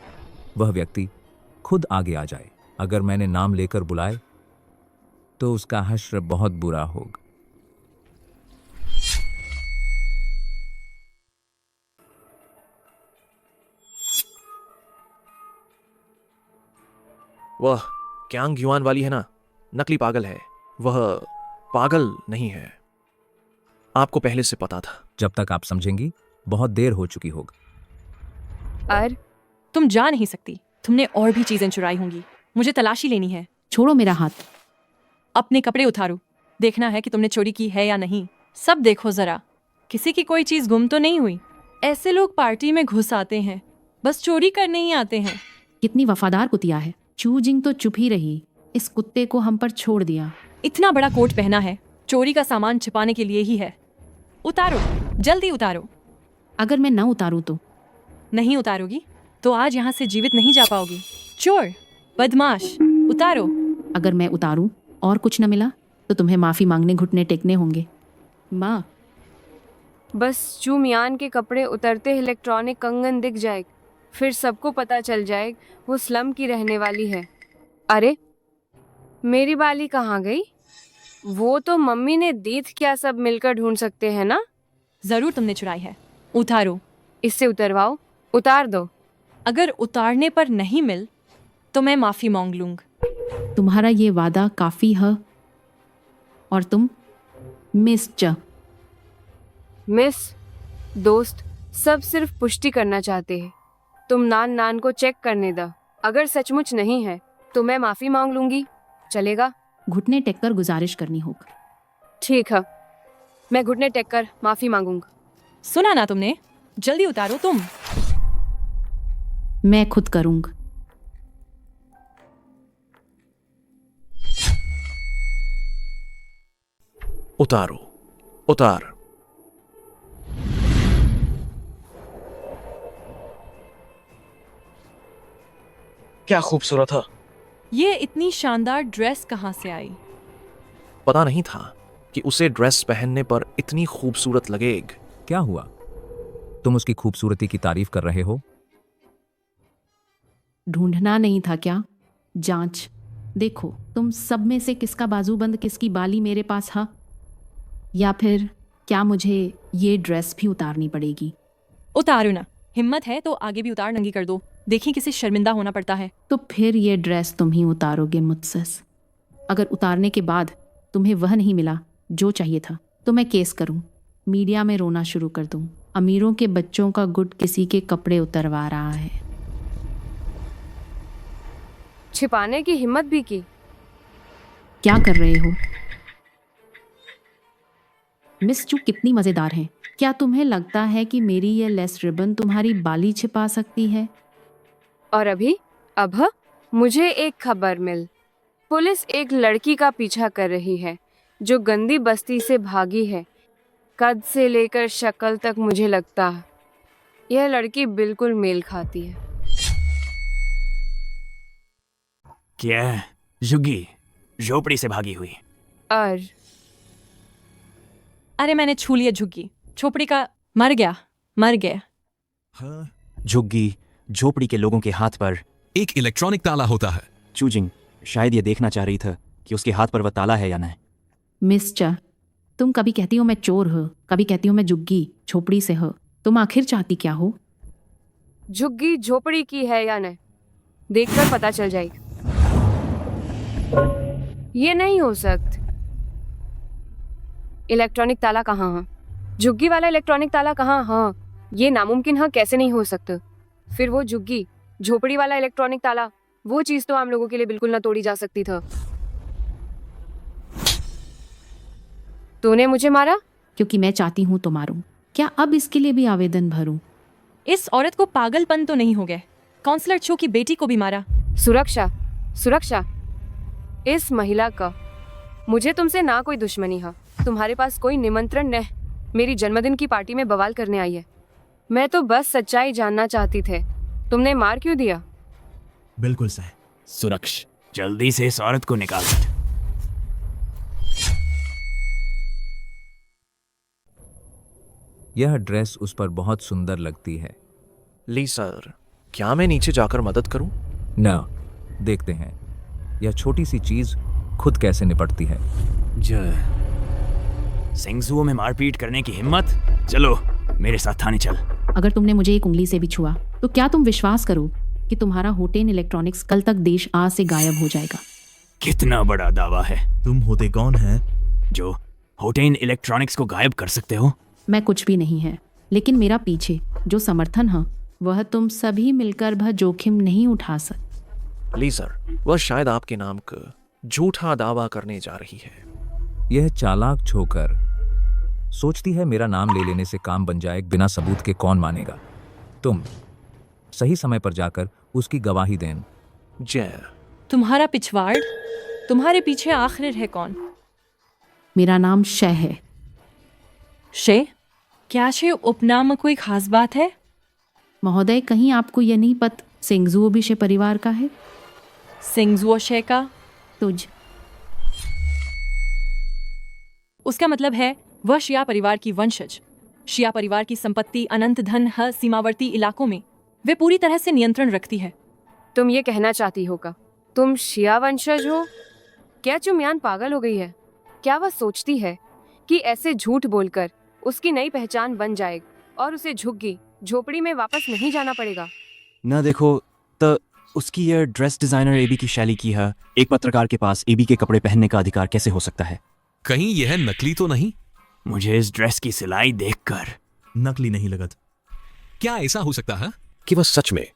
Speaker 5: वह व्यक्ति खुद आगे आ जाए। अगर मैंने नाम लेकर बुलाए तो उसका हश्र बहुत बुरा होगा।
Speaker 2: वह क्यांग युआन वाली है ना, नकली पागल है। वह पागल नहीं है, आपको पहले से पता था।
Speaker 5: जब तक आप समझेंगी बहुत देर हो चुकी होगी।
Speaker 8: और
Speaker 10: तुम जा नहीं सकती, तुमने और भी चीजें चुराई होंगी। मुझे तलाशी लेनी है।
Speaker 1: छोड़ो मेरा हाथ।
Speaker 10: अपने कपड़े उतारो, देखना है कि तुमने चोरी की है या नहीं। सब देखो जरा, किसी की कोई चीज गुम तो नहीं हुई। ऐसे लोग पार्टी में घुस आते हैं, बस चोरी करने ही आते हैं।
Speaker 1: कितनी वफादार कुतिया है। चू जिंग तो चुप ही रही, इस कुत्ते को हम पर छोड़ दिया।
Speaker 10: इतना बड़ा कोट पहना है, चोरी का सामान छिपाने के लिए ही है। उतारो, जल्दी उतारो।
Speaker 1: अगर मैं न उतारूं तो?
Speaker 10: नहीं उतारोगी तो आज यहाँ से जीवित नहीं जा पाओगी। चोर, बदमाश, उतारो।
Speaker 1: अगर मैं उतारूं और कुछ न मिला तो तुम्हें माफी मांगने घुटने टेकने होंगे। माँ,
Speaker 8: बस चूमियान के कपड़े उतरते इलेक्ट्रॉनिक कंगन दिख जाए, फिर सबको पता चल जाए वो स्लम की रहने वाली है। अरे मेरी बाली कहाँ गई? वो तो मम्मी ने दी थी, क्या सब मिलकर ढूंढ सकते हैं ना?
Speaker 10: जरूर तुमने चुराई है। उतारो।
Speaker 8: इससे उतरवाओ, उतार दो।
Speaker 10: अगर उतारने पर नहीं मिल तो मैं माफी मांग लूंगा।
Speaker 1: तुम्हारा ये वादा काफी है। और तुम मिस च
Speaker 8: मिस दोस्त, सब सिर्फ पुष्टि करना चाहते हैं। तुम नान नान को चेक करने दो। अगर सचमुच नहीं है तो मैं माफी मांग लूंगी, चलेगा?
Speaker 1: घुटने टेक कर गुजारिश करनी होगी।
Speaker 8: ठीक है, मैं घुटने टेक कर माफी मांगूंगा।
Speaker 10: सुना ना तुमने, जल्दी उतारो तुम।
Speaker 1: मैं खुद करूंगा।
Speaker 2: उतारो, उतार।
Speaker 13: क्या खूबसूरत है।
Speaker 10: ये इतनी शानदार ड्रेस कहाँ से आई?
Speaker 2: पता नहीं था कि उसे ड्रेस पहनने पर इतनी खूबसूरत लगेगी।
Speaker 5: क्या हुआ, तुम उसकी खूबसूरती की तारीफ कर रहे हो?
Speaker 1: ढूंढना नहीं था क्या? जांच। देखो, तुम सब में से किसका बाजूबंद, किसकी बाली मेरे पास है, या फिर क्या मुझे ये ड्रेस भी उतारनी पड़ेगी?
Speaker 10: उतारो ना, हिम्मत है तो आगे भी उतार नंगी कर दो, देखिए किसे शर्मिंदा होना पड़ता है।
Speaker 1: तो फिर ये ड्रेस तुम ही उतारोगे मुझसे। अगर उतारने के बाद तुम्हें वह नहीं मिला जो चाहिए था तो मैं केस करूं, मीडिया में रोना शुरू कर दूं, अमीरों के बच्चों का गुट किसी के कपड़े उतरवा रहा है।
Speaker 8: छिपाने की हिम्मत भी की।
Speaker 1: क्या कर रहे हो? मिस चू कितनी मजेदार है। क्या तुम्हें लगता है कि मेरी यह लेस रिबन तुम्हारी बाली छिपा सकती है?
Speaker 8: और अब मुझे एक खबर मिल, पुलिस एक लड़की का पीछा कर रही है जो गंदी बस्ती से भागी है। कद से लेकर शक्ल तक मुझे लगता है यह लड़की बिल्कुल मेल खाती है।
Speaker 3: क्या जुगी झोपड़ी से भागी हुई?
Speaker 8: और
Speaker 10: अरे मैंने छू लिया झुग्गी, झोपड़ी का मर गया।
Speaker 4: हाँ।
Speaker 6: झुग्गी झोपड़ी के लोगों के हाथ पर
Speaker 11: एक इलेक्ट्रॉनिक ताला होता है।
Speaker 6: चूजिंग शायद ये देखना चाह रही था कि उसके हाथ पर वह ताला है या नहीं।
Speaker 1: मिस चा, तुम कभी कहती हो मैं चोर हूँ, कभी कहती हो मैं जुग्गी झोपड़ी से हो। तुम आखिर चाहती क्या हो?
Speaker 8: झुग्गी झोपड़ी की है या नहीं देखकर पता चल जाएगा। ये नहीं हो सकता। इलेक्ट्रॉनिक ताला कहाँ है? झुग्गी वाला इलेक्ट्रॉनिक ताला कहाँ? हाँ, ये नामुमकिन है, कैसे नहीं हो सकता। फिर वो झुग्गी झोपड़ी वाला इलेक्ट्रॉनिक ताला, वो चीज तो आम लोगों के लिए बिल्कुल ना तोड़ी जा सकती था। तूने मुझे मारा
Speaker 1: क्योंकि मैं चाहती हूँ तो मारूं। क्या अब इसके लिए भी आवेदन भरूं?
Speaker 10: इस औरत को पागलपन तो नहीं हो गया? काउंसलर चो की बेटी को भी मारा।
Speaker 8: सुरक्षा इस महिला का मुझे तुमसे ना कोई दुश्मनी है। तुम्हारे पास कोई निमंत्रण नहीं, मेरी जन्मदिन की पार्टी में बवाल करने आई है। मैं तो बस सच्चाई जानना चाहती थे, तुमने मार क्यों दिया?
Speaker 4: बिल्कुल सही।
Speaker 3: सुरक्षा जल्दी से इस औरत को निकाल।
Speaker 5: यह ड्रेस उस पर बहुत सुंदर लगती है।
Speaker 2: ली सर, क्या मैं नीचे जाकर मदद करूं?
Speaker 5: न, देखते हैं यह छोटी सी चीज खुद कैसे निपटती है।
Speaker 3: सिंगजुओ में मारपीट करने की हिम्मत? चलो मेरे साथ थाने चल।
Speaker 1: अगर तुमने मुझे एक उंगली से भी छुआ तो क्या तुम विश्वास करो कि तुम्हारा होटेन इलेक्ट्रॉनिक्स कल तक देश आज से गायब हो जाएगा?
Speaker 3: कितना बड़ा दावा है।
Speaker 4: तुम होते कौन है
Speaker 3: जो होटेन इलेक्ट्रॉनिक्स को गायब कर सकते हो?
Speaker 1: मैं कुछ भी नहीं है, लेकिन मेरा पीछे जो समर्थन है वह तुम सभी मिलकर वह जोखिम नहीं उठा सकते।
Speaker 2: ली सर, वह शायद आपके नाम का झूठा दावा करने जा रही है।
Speaker 5: यह चालाक छोकर सोचती है मेरा नाम ले लेने से काम बन जाए, बिना सबूत के कौन मानेगा। तुम सही समय पर जाकर उसकी गवाही दें।
Speaker 2: जय।
Speaker 10: तुम्हारा पिछवाड़, तुम्हारे पीछे आखिर है कौन?
Speaker 1: मेरा नाम शय है।
Speaker 10: शे? क्या शे उपनाम में कोई खास बात है?
Speaker 1: महोदय, कहीं आपको यह नहीं पता सिंगजुओ भी शे परिवार का है?
Speaker 10: सिंगजुओ शे का?
Speaker 1: तुझ।
Speaker 10: उसका मतलब है वह शिया परिवार की वंशज। शिया परिवार की संपत्ति अनंत धन है सीमावर्ती इलाकों में, वे पूरी तरह से नियंत्रण रखती है।
Speaker 8: तुम ये कहना चाहती होगा तुम शिया वंशज हो? क्या चुम्यान पागल हो गई है? क्या वह सोचती है कि ऐसे झूठ बोलकर उसकी नई पहचान बन जाएगी और उसे झुग्गी झोपड़ी में वापस नहीं जाना पड़ेगा?
Speaker 6: न देखो तो उसकी यह ड्रेस डिजाइनर एबी की शैली की है। एक पत्रकार के पास एबी के कपड़े पहनने का अधिकार कैसे हो सकता है?
Speaker 11: कहीं यह नकली तो नहीं?
Speaker 3: मुझे इस ड्रेस की सिलाई देखकर
Speaker 4: नकली नहीं लगत।
Speaker 11: क्या ऐसा हो सकता है
Speaker 16: कि वह सच में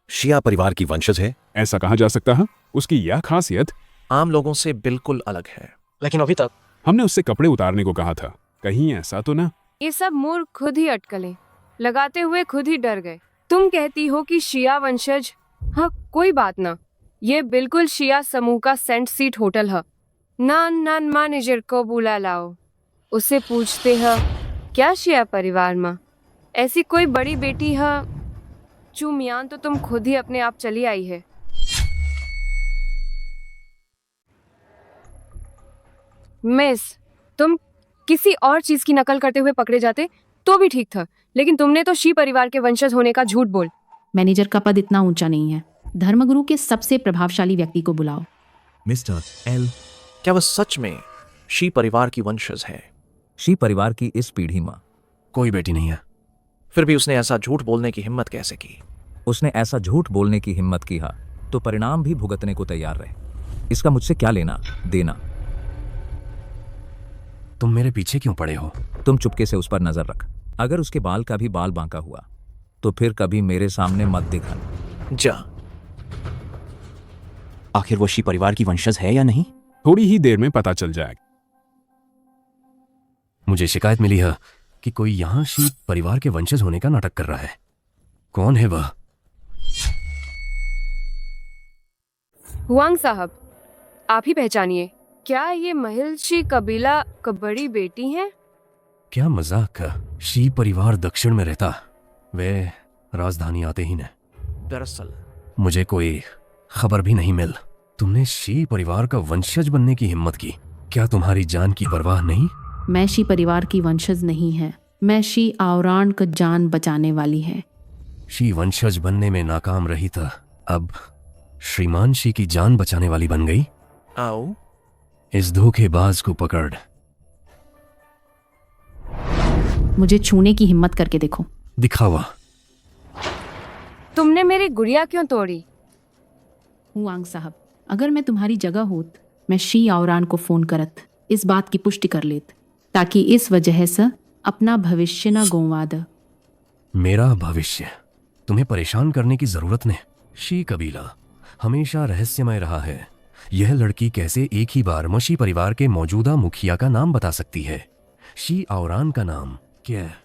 Speaker 16: शिया परिवार की वंशज है?
Speaker 3: ऐसा कहा जा सकता है। उसकी यह खासियत
Speaker 2: आम लोगों से बिल्कुल अलग है।
Speaker 13: लेकिन अभी तक
Speaker 3: हमने उससे कपड़े उतारने को कहा था, कहीं ऐसा तो ना?
Speaker 8: ये सब मूर्ख खुद ही अटकलें लगाते हुए खुद ही डर गए। तुम कहती हो कि शिया वंशज? हाँ, कोई बात ना, ये बिल्कुल शिया समूह का सेंट सीट होटल है। नान मैनेजर को बुला लाओ, उससे पूछते हैं क्या शिया परिवार में ऐसी कोई बड़ी बेटी है? चुमियान तो तुम खुद ही अपने आप चली आई है। मिस, तुम किसी और चीज की नकल करते हुए पकड़े जाते तो भी ठीक था, लेकिन तुमने तो शी परिवार के वंशज होने का झूठ बोल।
Speaker 1: मैनेजर का पद इतना ऊंचा नहीं है। धर्मगुरु के सबसे प्रभावशाली व्यक्ति को बुलाओ।
Speaker 4: Mister L.
Speaker 2: क्या वह सच में शी परिवार की वंशज है?
Speaker 5: शी परिवार की इस पीढ़ी में
Speaker 3: कोई बेटी नहीं है।
Speaker 2: फिर भी उसने ऐसा झूठ बोलने की हिम्मत कैसे की?
Speaker 5: उसने ऐसा झूठ बोलने की हिम्मत की हा तो परिणाम भी भुगतने को तैयार रहे। इसका मुझसे क्या लेना देना?
Speaker 3: तुम मेरे पीछे क्यों पड़े हो?
Speaker 5: तुम चुपके से उस पर नजर रख। अगर उसके बाल का भी बाल बांका हुआ तो फिर कभी मेरे सामने मत दिखा।
Speaker 2: जा।
Speaker 6: आखिर वो शी परिवार की वंशज है या नहीं?
Speaker 17: थोड़ी ही देर में पता चल जाएगा।
Speaker 3: मुझे शिकायत मिली है कि कोई यहां शी परिवार के वंशज होने का नाटक कर रहा है। कौन है वह?
Speaker 8: हुआंग साहब, आप ही पहचानिए। क्या ये महिल शी कबीला का बड़ी बेटी हैं?
Speaker 3: क्या मजाक का? शी परिवार दक्षिण में रहता, वे राजधानी आते ही न।
Speaker 2: दरअसल
Speaker 3: मुझे कोई खबर भी नहीं मिल। तुमने शी परिवार का वंशज बनने की हिम्मत की। क्या तुम्हारी जान की परवाह नहीं?
Speaker 1: मैं शी परिवार की वंशज नहीं है। मैं शी आवरान का जान बचाने वाली है।
Speaker 3: शी वंशज बनने में नाकाम रही था, अब श्रीमान शी की जान बचाने वाली बन गई।
Speaker 2: आओ,
Speaker 3: इस धोखेबाज को पकड़।
Speaker 1: मुझे छूने की हिम्मत करके देखो।
Speaker 3: दिखावा।
Speaker 8: तुमने मेरी गुड़िया क्यों तोड़ी?
Speaker 1: हुआंग साहब, अगर मैं तुम्हारी जगह होत, मैं शी आवरान को फोन करत, इस बात की पुष्टि कर लेत, ताकि इस वजह से अपना भविष्य न गोवा द।
Speaker 3: मेरा भविष्य तुम्हें परेशान करने की जरूरत नहीं। शी कबीला हमेशा रहस्यमय रहा है। यह लड़की कैसे एक ही बार मशी परिवार के मौजूदा मुखिया का नाम बता सकती है? शी आवरान का नाम क्या है?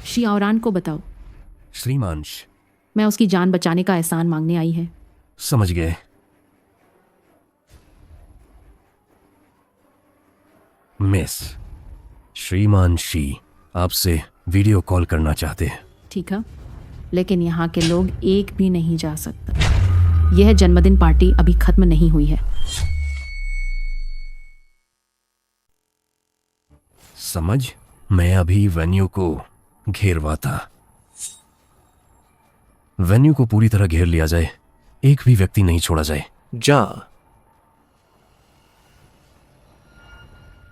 Speaker 1: शी आवरान को बताओ।
Speaker 3: श्रीमांश,
Speaker 1: मैं उसकी जान बचाने का एहसान मांगने आई है।
Speaker 3: समझ गए। मिस, श्रीमान शी आपसे वीडियो कॉल करना चाहते हैं।
Speaker 1: ठीक है, लेकिन यहाँ के लोग एक भी नहीं जा सकता। यह जन्मदिन पार्टी अभी खत्म नहीं हुई है।
Speaker 3: समझ, मैं अभी वेन्यू को घेरवाता। वेन्यू को पूरी तरह घेर लिया जाए, एक भी व्यक्ति नहीं छोड़ा जाए।
Speaker 2: जा।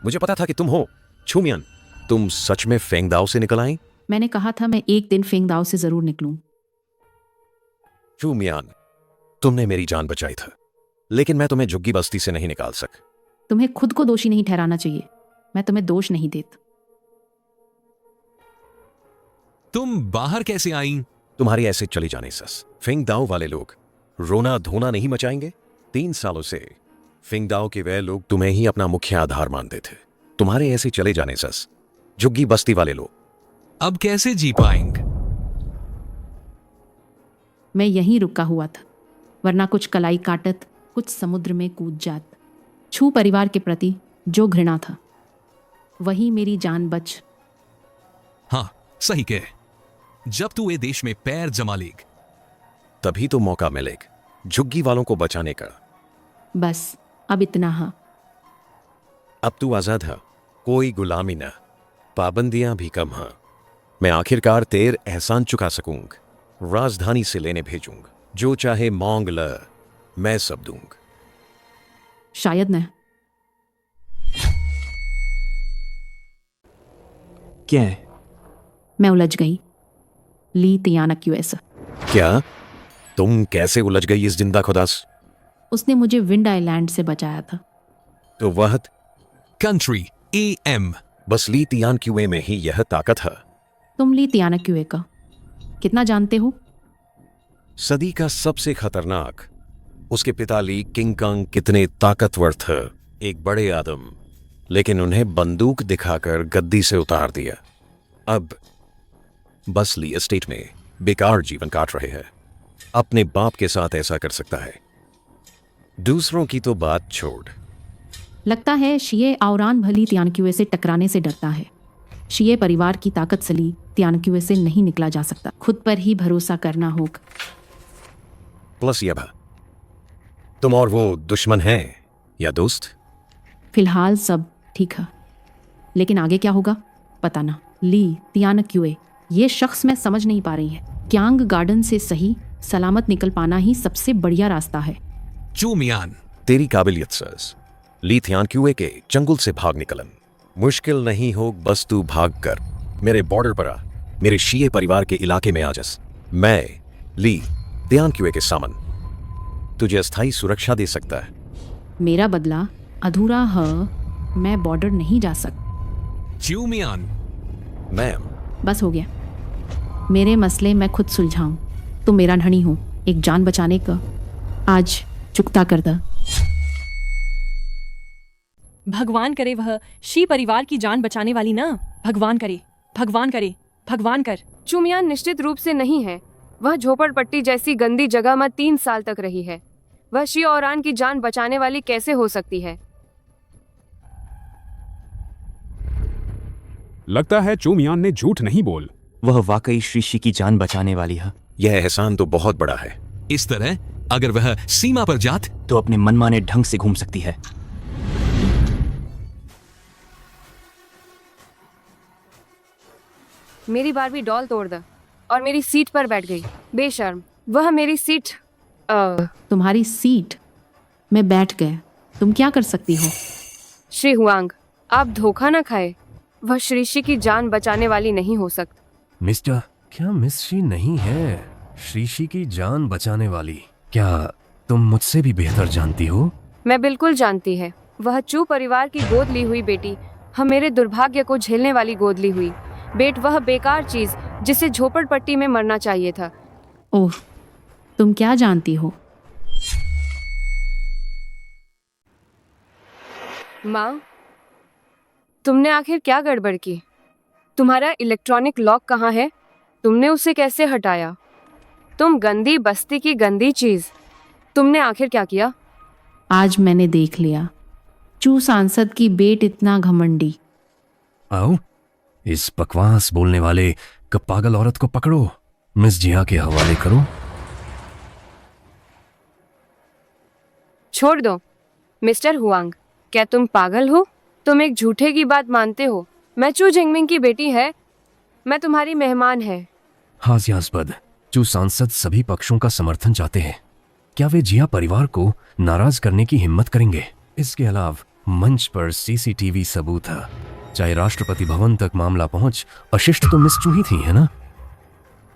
Speaker 16: मुझे पता था कि तुम हो छूमियन। तुम सच में फेंगदाओ से निकल आई?
Speaker 1: मैंने कहा था मैं एक दिन फेंगदाओ से जरूर निकलूं।
Speaker 16: छूमियन, तुमने मेरी जान बचाई था, लेकिन मैं तुम्हें झुग्गी बस्ती से नहीं निकाल सक।
Speaker 1: तुम्हें खुद को दोषी नहीं ठहराना चाहिए। मैं तुम्हें दोष नहीं देता।
Speaker 11: तुम बाहर कैसे आई?
Speaker 16: तुम्हारी ऐसे चली जाने सस फेंगदाओ वाले लोग रोना धोना नहीं मचाएंगे? 3 सालों से फेंगदाओ के वे लोग तुम्हें ही अपना मुख्य आधार मानते थे। तुम्हारे ऐसे चले जाने सस झुग्गी बस्ती वाले लोग
Speaker 11: अब कैसे जी पाएंगे?
Speaker 1: मैं यहीं रुका हुआ था, वरना कुछ कलाई काटत, कुछ समुद्र में कूद जात। छू परिवार के प्रति जो घृणा था, वही मेरी जान बच।
Speaker 11: हाँ, सही कह। जब तू ये देश में पैर जमा लेग,
Speaker 16: तभी तो मौका मिलेगा झुग्गी वालों को बचाने का।
Speaker 1: बस अब इतना। हाँ,
Speaker 16: अब तू आजाद है, कोई गुलामी न, पाबंदियां भी कम हैं। मैं आखिरकार तेर एहसान चुका सकूंगा। राजधानी से लेने भेजूंगा, जो चाहे मांग ल, मैं सब दूंगा।
Speaker 1: शायद न।
Speaker 6: क्या है?
Speaker 1: मैं उलझ गई। ली तियाना क्यों ऐसा?
Speaker 16: क्या? तुम कैसे उलझ गई इस जिंदा खुदास?
Speaker 1: उसने मुझे विंड आइलैंड से बचाया था।
Speaker 16: तो वह
Speaker 11: कंट्री AM
Speaker 16: बस ली तियान क्यूए में ही यह ताकत है।
Speaker 1: तुम ली तियाना क्यूए का कितना जानते हो?
Speaker 16: सदी का सबसे खतरनाक। उसके पिता ली किंग कंग कितने ताकतवर थे, एक बड़े आदम, लेकिन उन्हें बंदूक दिखाकर गद्दी से उतार दिया। अब बस ली एस्टेट में बेकार जीवन काट रहे हैं। अपने बाप के साथ ऐसा कर सकता है, दूसरों की तो बात छोड़।
Speaker 1: लगता है शिये आवरान भली त्यानक्यूए से टकराने से डरता है। शिये परिवार की ताकत से ली त्यानक्यूए से नहीं निकला जा सकता। खुद पर ही भरोसा करना होगा।
Speaker 16: प्लस यह तुम और वो दुश्मन हैं या दोस्त?
Speaker 1: फिलहाल सब ठीक है, लेकिन आगे क्या होगा पता ना। ली तियानक्यूए ये शख्स मैं समझ नहीं पा रही है। क्यांग गार्डन से सही सलामत निकल पाना ही सबसे बढ़िया रास्ता है।
Speaker 11: चू मियान,
Speaker 16: तेरी काबिलियत सस ली थियान क्यूए के जंगल से भाग निकलन मुश्किल नहीं हो, बस तू भाग कर मेरे बॉर्डर पर आ, मेरे शीए परिवार के इलाके में आ जस। मैं ली थियान क्यूए के सामन तुझे अस्थायी सुरक्षा दे सकता है।
Speaker 1: मेरा बदला अधूरा है, मैं बॉर्डर नहीं जा सकता।
Speaker 11: चू मियान,
Speaker 16: मैम
Speaker 1: बस हो गया, मेरे मसले मैं खुद सुलझाऊं। तुम मेरा धनी हो, एक जान बचाने का आज चुकता कर दा।
Speaker 10: भगवान करे वह शी परिवार की जान बचाने वाली ना, भगवान करे, भगवान करे, भगवान कर।
Speaker 8: चुमियान निश्चित रूप से नहीं है। वह झोपड़पट्टी जैसी गंदी जगह में 3 साल तक रही है। वह शी औरान की जान बचाने वाली कैसे हो सकती है?
Speaker 17: लगता है चू मियान ने झूठ नहीं बोल।
Speaker 6: वह वाकई श्री शी की जान बचाने वाली है।
Speaker 16: यह एहसान तो बहुत बड़ा है।
Speaker 11: इस तरह अगर वह सीमा पर जात
Speaker 6: तो अपने मनमाने ढंग से घूम सकती है।
Speaker 8: मेरी बारबी डॉल तोड़ दा और मेरी सीट पर बैठ गई। बेशर्म, वह मेरी सीट
Speaker 1: तुम्हारी सीट में बैठ गए, तुम क्या कर सकती हो?
Speaker 8: श्री हुआंग, आप धोखा ना खाए। वह श्रीशी की जान बचाने वाली नहीं हो सकती।
Speaker 3: मिस्टर, क्या मिस शी नहीं है श्रीशी की जान बचाने वाली? क्या तुम मुझसे भी बेहतर जानती हो?
Speaker 8: मैं बिल्कुल जानती है। वह चू परिवार की गोद ली हुई बेटी, हम मेरे दुर्भाग्य को झेलने वाली गोद ली हुई बेट, वह बेकार चीज जिसे झोपड़पट्टी में मरना चाहिए था।
Speaker 1: ओह, तुम क्या जानती हो?
Speaker 8: माँ, तुमने आखिर क्या गड़बड़ की? तुम्हारा इलेक्ट्रॉनिक लॉक कहाँ है? तुमने उसे कैसे हटाया? तुम गंदी बस्ती की गंदी चीज, तुमने आखिर क्या किया?
Speaker 1: आज मैंने देख लिया, चू सांसद की बेट इतना घमंडी।
Speaker 3: आओ, इस बकवास बोलने वाले पागल औरत को पकड़ो, मिस जिया के हवाले करो।
Speaker 8: छोड़ दो मिस्टर हुआंग, क्या तुम पागल हो? तुम एक झूठे की बात मानते हो। मैं चू जिंगमिंग की बेटी है, मैं तुम्हारी मेहमान है।
Speaker 3: हास्यास्पद, चू सांसद सभी पक्षों का समर्थन चाहते हैं। क्या वे जिया परिवार को नाराज करने की हिम्मत करेंगे? इसके अलावा मंच पर सीसीटीवी सबूत है। चाहे राष्ट्रपति भवन तक मामला पहुंच, अशिष्ट तो मिस चू ही थी, है ना?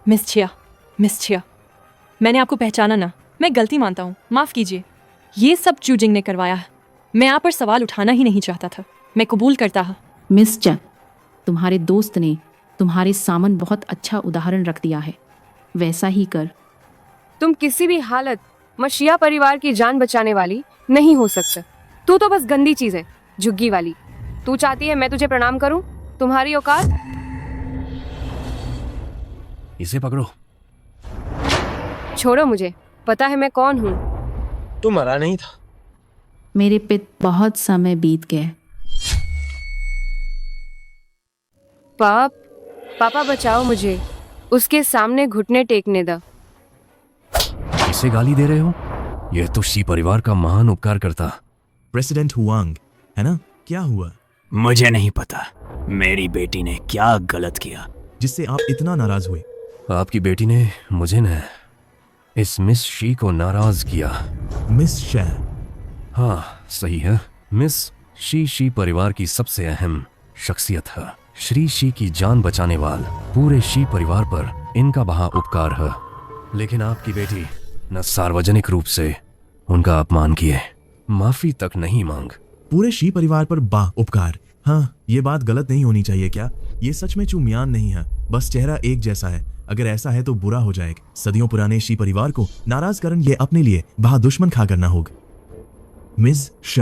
Speaker 10: मिस छिया, मैंने आपको पहचाना ना, मैं गलती मानता हूँ, माफ कीजिए। ये सब चूजिंग ने करवाया है। मैं आप पर सवाल उठाना ही नहीं चाहता था, मैं कबूल करता हूँ।
Speaker 1: मिस चा, तुम्हारे दोस्त ने तुम्हारे सामन बहुत अच्छा उदाहरण रख दिया है, वैसा ही कर।
Speaker 8: तुम किसी भी हालत मशिया परिवार की जान बचाने वाली नहीं हो सकता। तू तो बस गंदी चीज है, झुग्गी वाली। तू चाहती है मैं तुझे प्रणाम करूं? तुम्हारी औकात?
Speaker 3: इसे पकड़ो।
Speaker 8: छोड़ो मुझे, पता है मैं कौन हूँ।
Speaker 13: तू मरा नहीं था।
Speaker 1: मेरे पित बहुत समय बीत गए।
Speaker 8: पापा बचाओ मुझे, उसके सामने घुटने टेकने दा।
Speaker 3: इसे गाली दे रहे हो? यह तो शी परिवार का महान उपकार करता।
Speaker 4: प्रेसिडेंट हुआंग, है ना? क्या हुआ?
Speaker 6: मुझे नहीं पता मेरी बेटी ने क्या गलत किया
Speaker 4: जिससे आप इतना नाराज हुए।
Speaker 3: आपकी बेटी ने मुझे न, इस मिस शी को नाराज किया।
Speaker 4: मिस शे?
Speaker 3: हाँ, सही है। मिस शी परिवार की सबसे अहम शख्सियत है। श्री शी की जान बचाने वाल पूरे शी परिवार पर इनका बहा उपकार है। लेकिन आपकी बेटी न सार्वजनिक रूप से उनका अपमान किए, माफी तक नहीं मांग।
Speaker 4: पूरे शी परिवार पर बा उपकार? हाँ, ये बात गलत नहीं होनी चाहिए क्या? ये सच में चू मियान नहीं है, बस चेहरा एक जैसा है। अगर ऐसा है तो बुरा हो जाएगा। सदियों पुराने शी परिवार को नाराज करन ये अपने लिए बहा दुश्मन खा करना होगा। मिस श,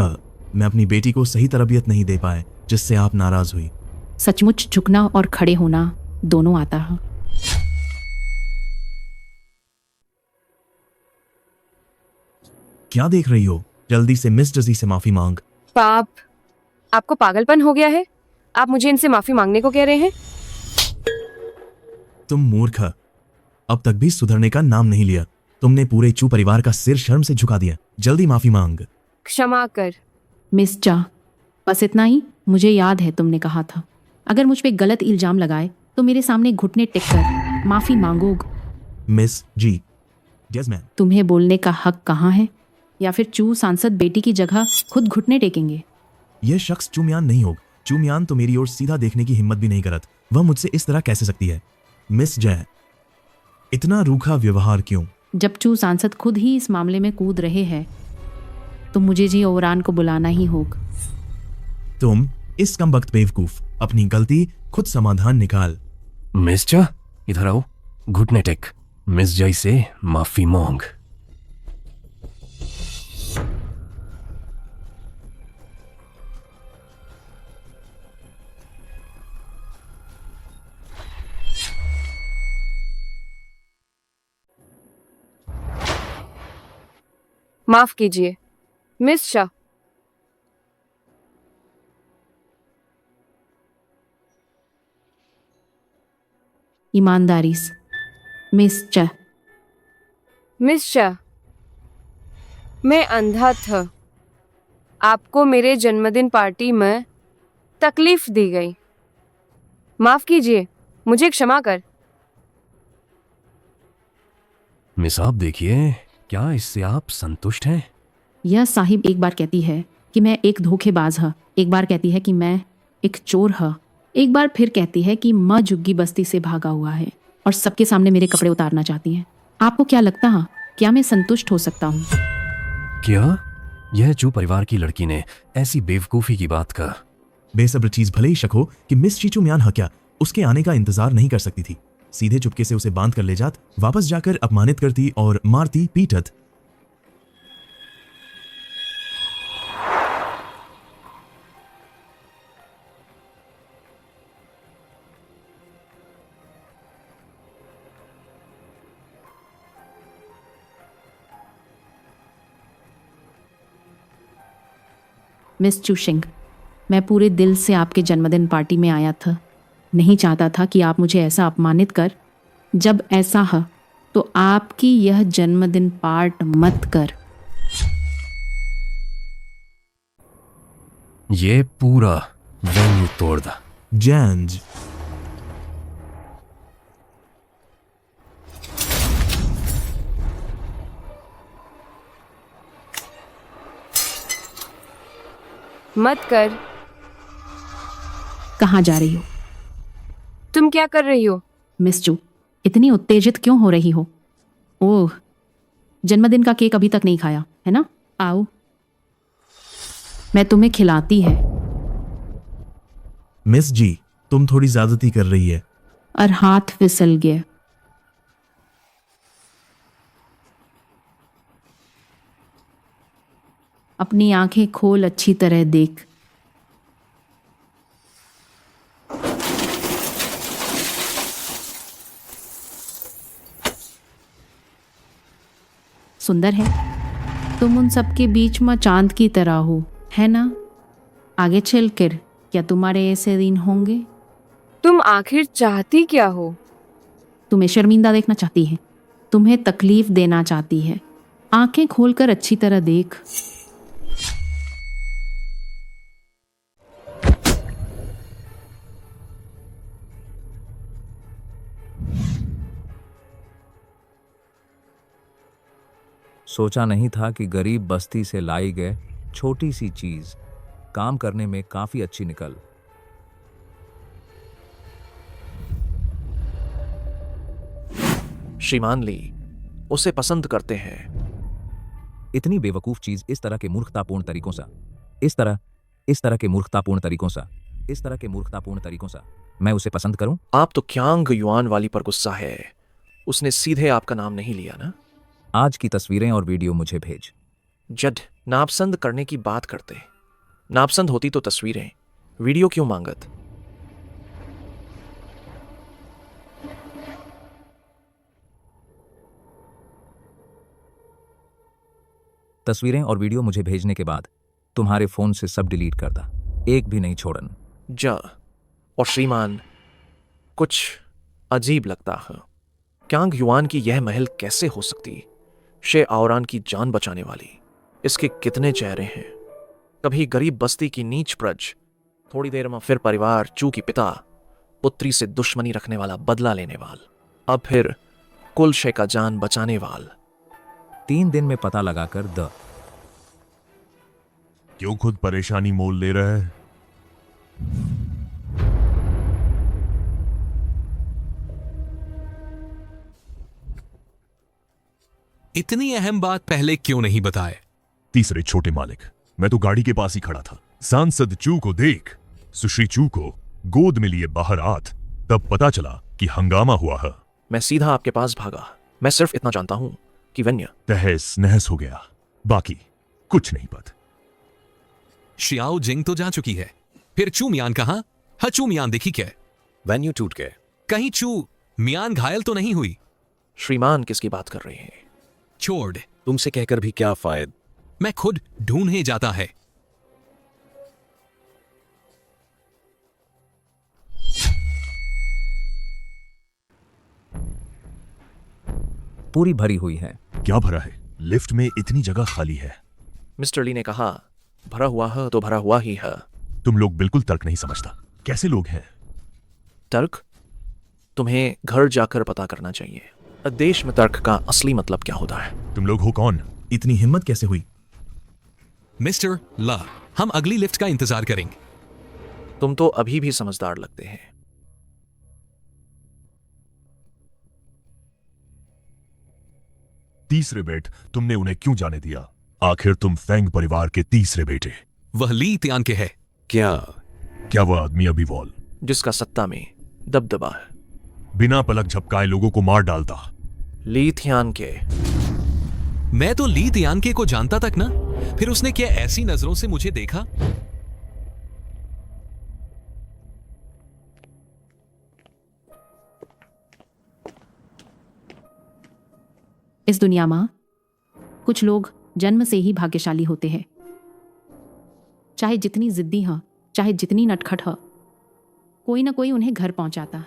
Speaker 4: मैं अपनी बेटी को सही तरबियत नहीं दे पाए जिससे आप नाराज हुई।
Speaker 1: सचमुच झुकना और खड़े होना दोनों आता है।
Speaker 4: क्या देख रही हो? जल्दी से मिस जजी से माफी मांग।
Speaker 8: पाप, आपको पागलपन हो गया है? आप मुझे इनसे माफी मांगने को कह रहे हैं?
Speaker 4: तुम मूर्ख, अब तक भी सुधरने का नाम नहीं लिया। तुमने पूरे चू परिवार का सिर शर्म से झुका दिया। जल्दी माफी मांग।
Speaker 8: क्षमा कर।
Speaker 1: मिस चा, बस इतना ही। मुझे याद है तुमने कहा था अगर मुझ पे गलत इल्जाम लगाए तो मेरे सामने घुटने टेक कर माफी मांगोगे।
Speaker 4: मिस जी, यस मैम।
Speaker 1: तुम्हें बोलने का हक कहाँ है? या फिर चू सांसद बेटी की जगह खुद घुटने टेकेंगे?
Speaker 4: यह शख्स चूमियान नहीं होगा। चूमियान तो मेरी ओर सीधा देखने की हिम्मत भी नहीं करत। वह मुझसे इस तरह कैसे सकती है? मिस जय, इतना रूखा व्यवहार क्यों?
Speaker 1: जब चू सांसद खुद ही इस मामले में कूद रहे हैं तो मुझे जी ओवरान को बुलाना ही होगा।
Speaker 4: तुम इस कमबख्त बेवकूफ, अपनी गलती खुद समाधान निकाल।
Speaker 3: मिस चा, इधर आओ। घुटने टेक। मिस जय से माफी मांग।
Speaker 8: माफ कीजिए मिस शाह।
Speaker 1: ईमानदारी से मिस चा।
Speaker 8: मिस शाह, मैं अंधा था। आपको मेरे जन्मदिन पार्टी में तकलीफ दी गई। माफ कीजिए, मुझे क्षमा कर।
Speaker 3: मिस आप देखिए, क्या इससे आप संतुष्ट हैं?
Speaker 1: यह साहिब एक बार कहती है कि मैं एक धोखेबाज है, एक बार कहती है कि मैं एक चोर है, एक बार फिर कहती है कि माँ झुग्गी बस्ती से भागा हुआ है और सबके सामने मेरे कपड़े उतारना चाहती है। आपको क्या लगता है, क्या मैं संतुष्ट हो सकता हूँ?
Speaker 3: क्या यह चू परिवार की लड़की ने ऐसी बेवकूफी की बात का?
Speaker 4: बेसब्र चीज भले ही शक हो कि मिस चीचू म्यान हक्या उसके आने का इंतजार नहीं कर सकती थी। सीधे चुपके से उसे बांध कर ले जात, वापस जाकर अपमानित करती और मारती पीटत।
Speaker 1: मिस चूशिंग, मैं पूरे दिल से आपके जन्मदिन पार्टी में आया था। नहीं चाहता था कि आप मुझे ऐसा अपमानित कर। जब ऐसा है तो आपकी यह जन्मदिन पार्ट मत कर।
Speaker 3: ये पूरा वेन्यू तोड़ दा।
Speaker 4: जैंज,
Speaker 8: मत कर।
Speaker 1: कहाँ जा रही हो?
Speaker 8: तुम क्या कर रही हो?
Speaker 1: मिस चू, इतनी उत्तेजित क्यों हो रही हो? ओह, जन्मदिन का केक अभी तक नहीं खाया है ना? आओ, मैं तुम्हें खिलाती है।
Speaker 4: मिस जी, तुम थोड़ी ज्यादती कर रही है।
Speaker 1: और हाथ फिसल गया। अपनी आंखें खोल, अच्छी तरह देख। सुंदर है। तुम उन सबके बीच में चांद की तरह हो, है ना? आगे चल कर क्या तुम्हारे ऐसे दिन होंगे?
Speaker 8: तुम आखिर चाहती क्या हो?
Speaker 1: तुम्हें शर्मिंदा देखना चाहती है, तुम्हें तकलीफ देना चाहती है। आंखें खोलकर अच्छी तरह देख।
Speaker 5: सोचा नहीं था कि गरीब बस्ती से लाई गए छोटी सी चीज काम करने में काफी अच्छी निकल।
Speaker 2: श्रीमान ली उसे पसंद करते हैं।
Speaker 5: इतनी बेवकूफ चीज इस तरह के मूर्खतापूर्ण तरीकों से, इस तरह के मूर्खतापूर्ण तरीकों से मैं उसे पसंद करूं?
Speaker 2: आप तो क्यांग युआन वाली पर गुस्सा है। उसने सीधे आपका नाम नहीं लिया ना?
Speaker 5: आज की तस्वीरें और वीडियो मुझे भेज।
Speaker 2: जड नापसंद करने की बात करते। नापसंद होती तो तस्वीरें, वीडियो क्यों मांगत?
Speaker 5: तस्वीरें और वीडियो मुझे भेजने के बाद तुम्हारे फोन से सब डिलीट कर दा, एक भी नहीं छोड़न।
Speaker 2: जा। और श्रीमान, कुछ अजीब लगता है। क्यांग युआन की यह महल कैसे हो सकती? शे आवरान की जान बचाने वाली। इसके कितने चेहरे हैं? कभी गरीब बस्ती की नीच प्रज, थोड़ी देर में फिर परिवार चू की पिता, पुत्री से दुश्मनी रखने वाला बदला लेने वाल, अब फिर कुल शे का जान बचाने वाल।
Speaker 5: 3 दिन में पता लगाकर द।
Speaker 15: क्यों खुद परेशानी मोल ले रहा है?
Speaker 11: इतनी अहम बात पहले क्यों नहीं बताए?
Speaker 15: तीसरे छोटे मालिक, मैं तो गाड़ी के पास ही खड़ा था। सांसद चू को देख सुश्री चू को गोद में लिए बाहर आत, तब पता चला कि हंगामा हुआ है।
Speaker 2: मैं सीधा आपके पास भागा। मैं सिर्फ इतना जानता हूं कि वन्य
Speaker 15: तहस नहस हो गया, बाकी कुछ नहीं पता।
Speaker 11: शियाओ जिंग तो जा चुकी है, फिर चू मियान कहां? हाँ, चू मियान देखी क्या?
Speaker 16: वेन्यू टूट गए।
Speaker 11: कहीं चू मियान घायल तो नहीं हुई?
Speaker 2: श्रीमान किसकी बात कर रहे हैं?
Speaker 11: छोड़,
Speaker 16: तुमसे कहकर भी क्या फायदा,
Speaker 11: मैं खुद ढूंढने जाता है।
Speaker 5: पूरी भरी हुई है।
Speaker 15: क्या भरा है? लिफ्ट में इतनी जगह खाली है।
Speaker 2: मिस्टर ली ने कहा, भरा हुआ है तो भरा हुआ ही है।
Speaker 15: तुम लोग बिल्कुल तर्क नहीं समझता। कैसे लोग हैं?
Speaker 2: तर्क? तुम्हें घर जाकर पता करना चाहिए। देश में तर्क का असली मतलब क्या होता है।
Speaker 4: तुम लोग हो कौन? इतनी हिम्मत कैसे हुई?
Speaker 11: मिस्टर ला, हम अगली लिफ्ट का इंतजार करेंगे।
Speaker 2: तुम तो अभी भी समझदार लगते हैं।
Speaker 15: तीसरे बेट तुमने उन्हें क्यों जाने दिया? आखिर तुम फेंग परिवार के तीसरे बेटे।
Speaker 11: वह ली तियान के है।
Speaker 15: क्या वह आदमी अभी वॉल
Speaker 2: जिसका सत्ता में दबदबा है,
Speaker 15: बिना पलक झपकाए लोगों को मार डालता?
Speaker 2: ली थियान के।
Speaker 11: मैं तो ली तियान के को जानता तक ना, फिर उसने क्या ऐसी नजरों से मुझे देखा?
Speaker 1: इस दुनिया में कुछ लोग जन्म से ही भाग्यशाली होते हैं। चाहे जितनी जिद्दी हो, चाहे जितनी नटखट हो, कोई ना कोई उन्हें घर पहुंचाता।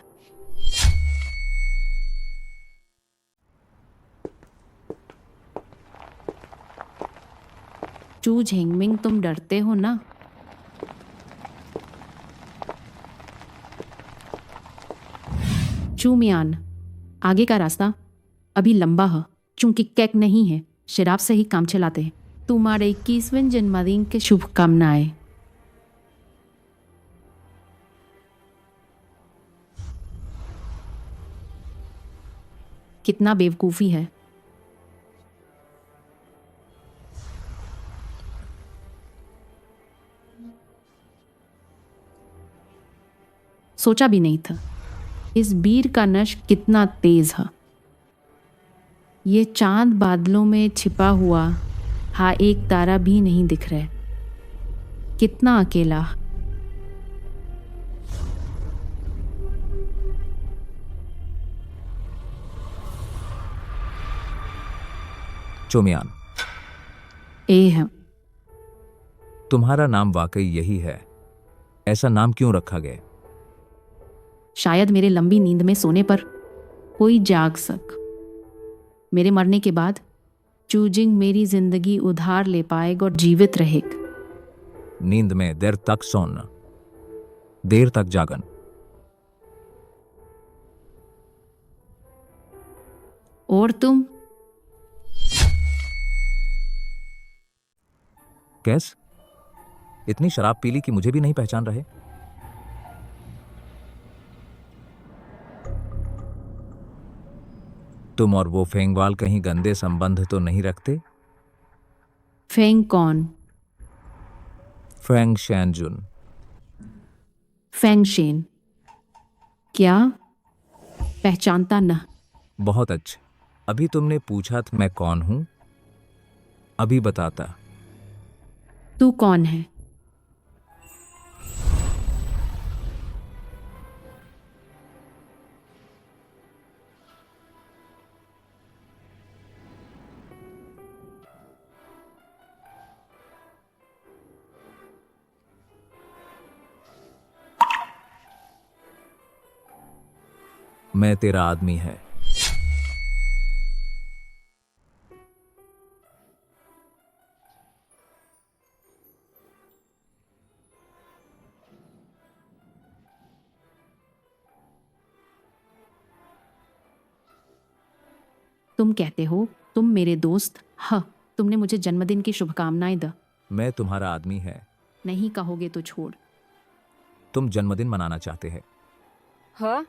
Speaker 1: चू झेंगमिंग, तुम डरते हो ना? चू मियान, आगे का रास्ता अभी लंबा है, चूंकि कैक नहीं है, शराब से ही काम चलाते हैं। तुम्हारे 21वें जन्मदिन के शुभकामनाएं। कितना बेवकूफ़ी है। सोचा भी नहीं था इस बीर का नश कितना तेज है। ये चांद बादलों में छिपा हुआ, हाँ एक तारा भी नहीं दिख रहा है। कितना अकेला।
Speaker 5: चोमियान,
Speaker 1: ए है।
Speaker 5: तुम्हारा नाम वाकई यही है। ऐसा नाम क्यों रखा गया?
Speaker 1: शायद मेरे लंबी नींद में सोने पर कोई जाग सक। मेरे मरने के बाद चूजिंग मेरी जिंदगी उधार ले पाएगा और जीवित रहेगा।
Speaker 5: नींद में देर तक सोना, देर तक जागन।
Speaker 1: और तुम?
Speaker 5: कैस? इतनी शराब पी ली कि मुझे भी नहीं पहचान रहे? तुम और वो फेंगवाल कहीं गंदे संबंध तो नहीं रखते?
Speaker 1: फेंग कौन?
Speaker 5: Feng Shenjun.
Speaker 1: Feng Shen. क्या? पहचानता न?
Speaker 5: बहुत अच्छा। अभी तुमने पूछा था मैं कौन हूं, अभी बताता।
Speaker 1: तू कौन है?
Speaker 5: मैं तेरा आदमी है।
Speaker 1: तुम कहते हो तुम मेरे दोस्त हाँ, तुमने मुझे जन्मदिन की शुभकामनाएं द।
Speaker 5: मैं तुम्हारा आदमी है।
Speaker 1: नहीं कहोगे तो छोड़।
Speaker 5: तुम जन्मदिन मनाना चाहते हैं।
Speaker 8: हाँ,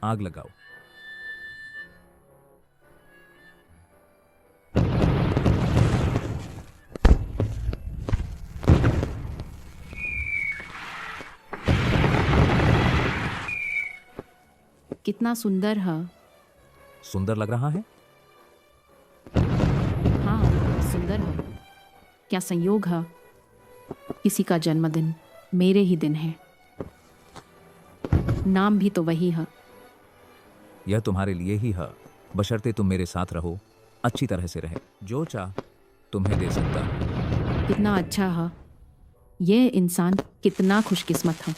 Speaker 5: आग लगाओ।
Speaker 1: कितना सुंदर है।
Speaker 5: सुंदर लग रहा है?
Speaker 1: हाँ, सुंदर है। क्या संयोग है, किसी का जन्मदिन मेरे ही दिन है। नाम भी तो वही है।
Speaker 5: यह तुम्हारे लिए ही है, बशर्ते तुम मेरे साथ रहो, अच्छी तरह से रहे। जो चाह तुम्हें दे सकता।
Speaker 1: कितना अच्छा है। ये इंसान कितना खुशकिस्मत है।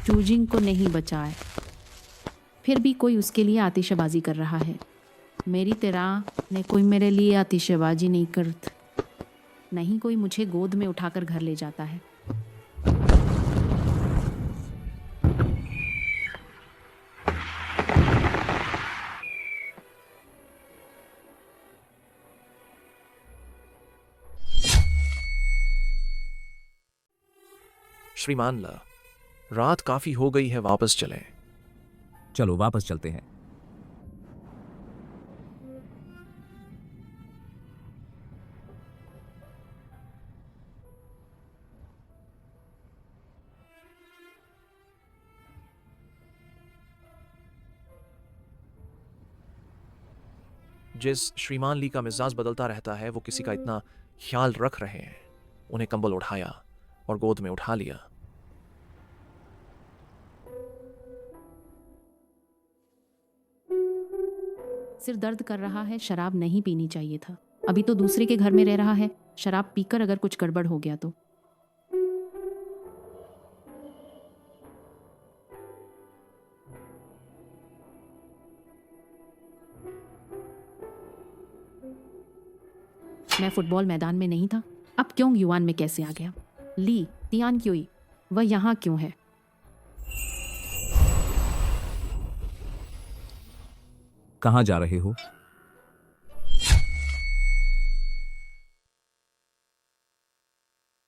Speaker 1: चूजिंग को नहीं बचाए, फिर भी कोई उसके लिए आतिशबाजी कर रहा है। मेरी तरह ने कोई मेरे लिए आतिशबाजी नहीं करता। नहीं कोई मुझे गोद में उठाकर घर ले जाता है।
Speaker 2: श्रीमान ला, रात काफी हो गई है, वापस चलें।
Speaker 5: चलो वापस चलते हैं।
Speaker 2: जिस श्रीमान ली का मिजाज बदलता रहता है, वो किसी का इतना ख्याल रख रहे हैं। उन्हें कंबल उठाया और गोद में उठा लिया।
Speaker 1: सिर दर्द कर रहा है, शराब नहीं पीनी चाहिए था। अभी तो दूसरे के घर में रह रहा है, शराब पीकर अगर कुछ गड़बड़ हो गया तो। मैं फुटबॉल मैदान में नहीं था, अब क्यों युआन में कैसे आ गया? ली तियान क्यों, वह यहाँ क्यों है?
Speaker 5: कहाँ जा रहे हो?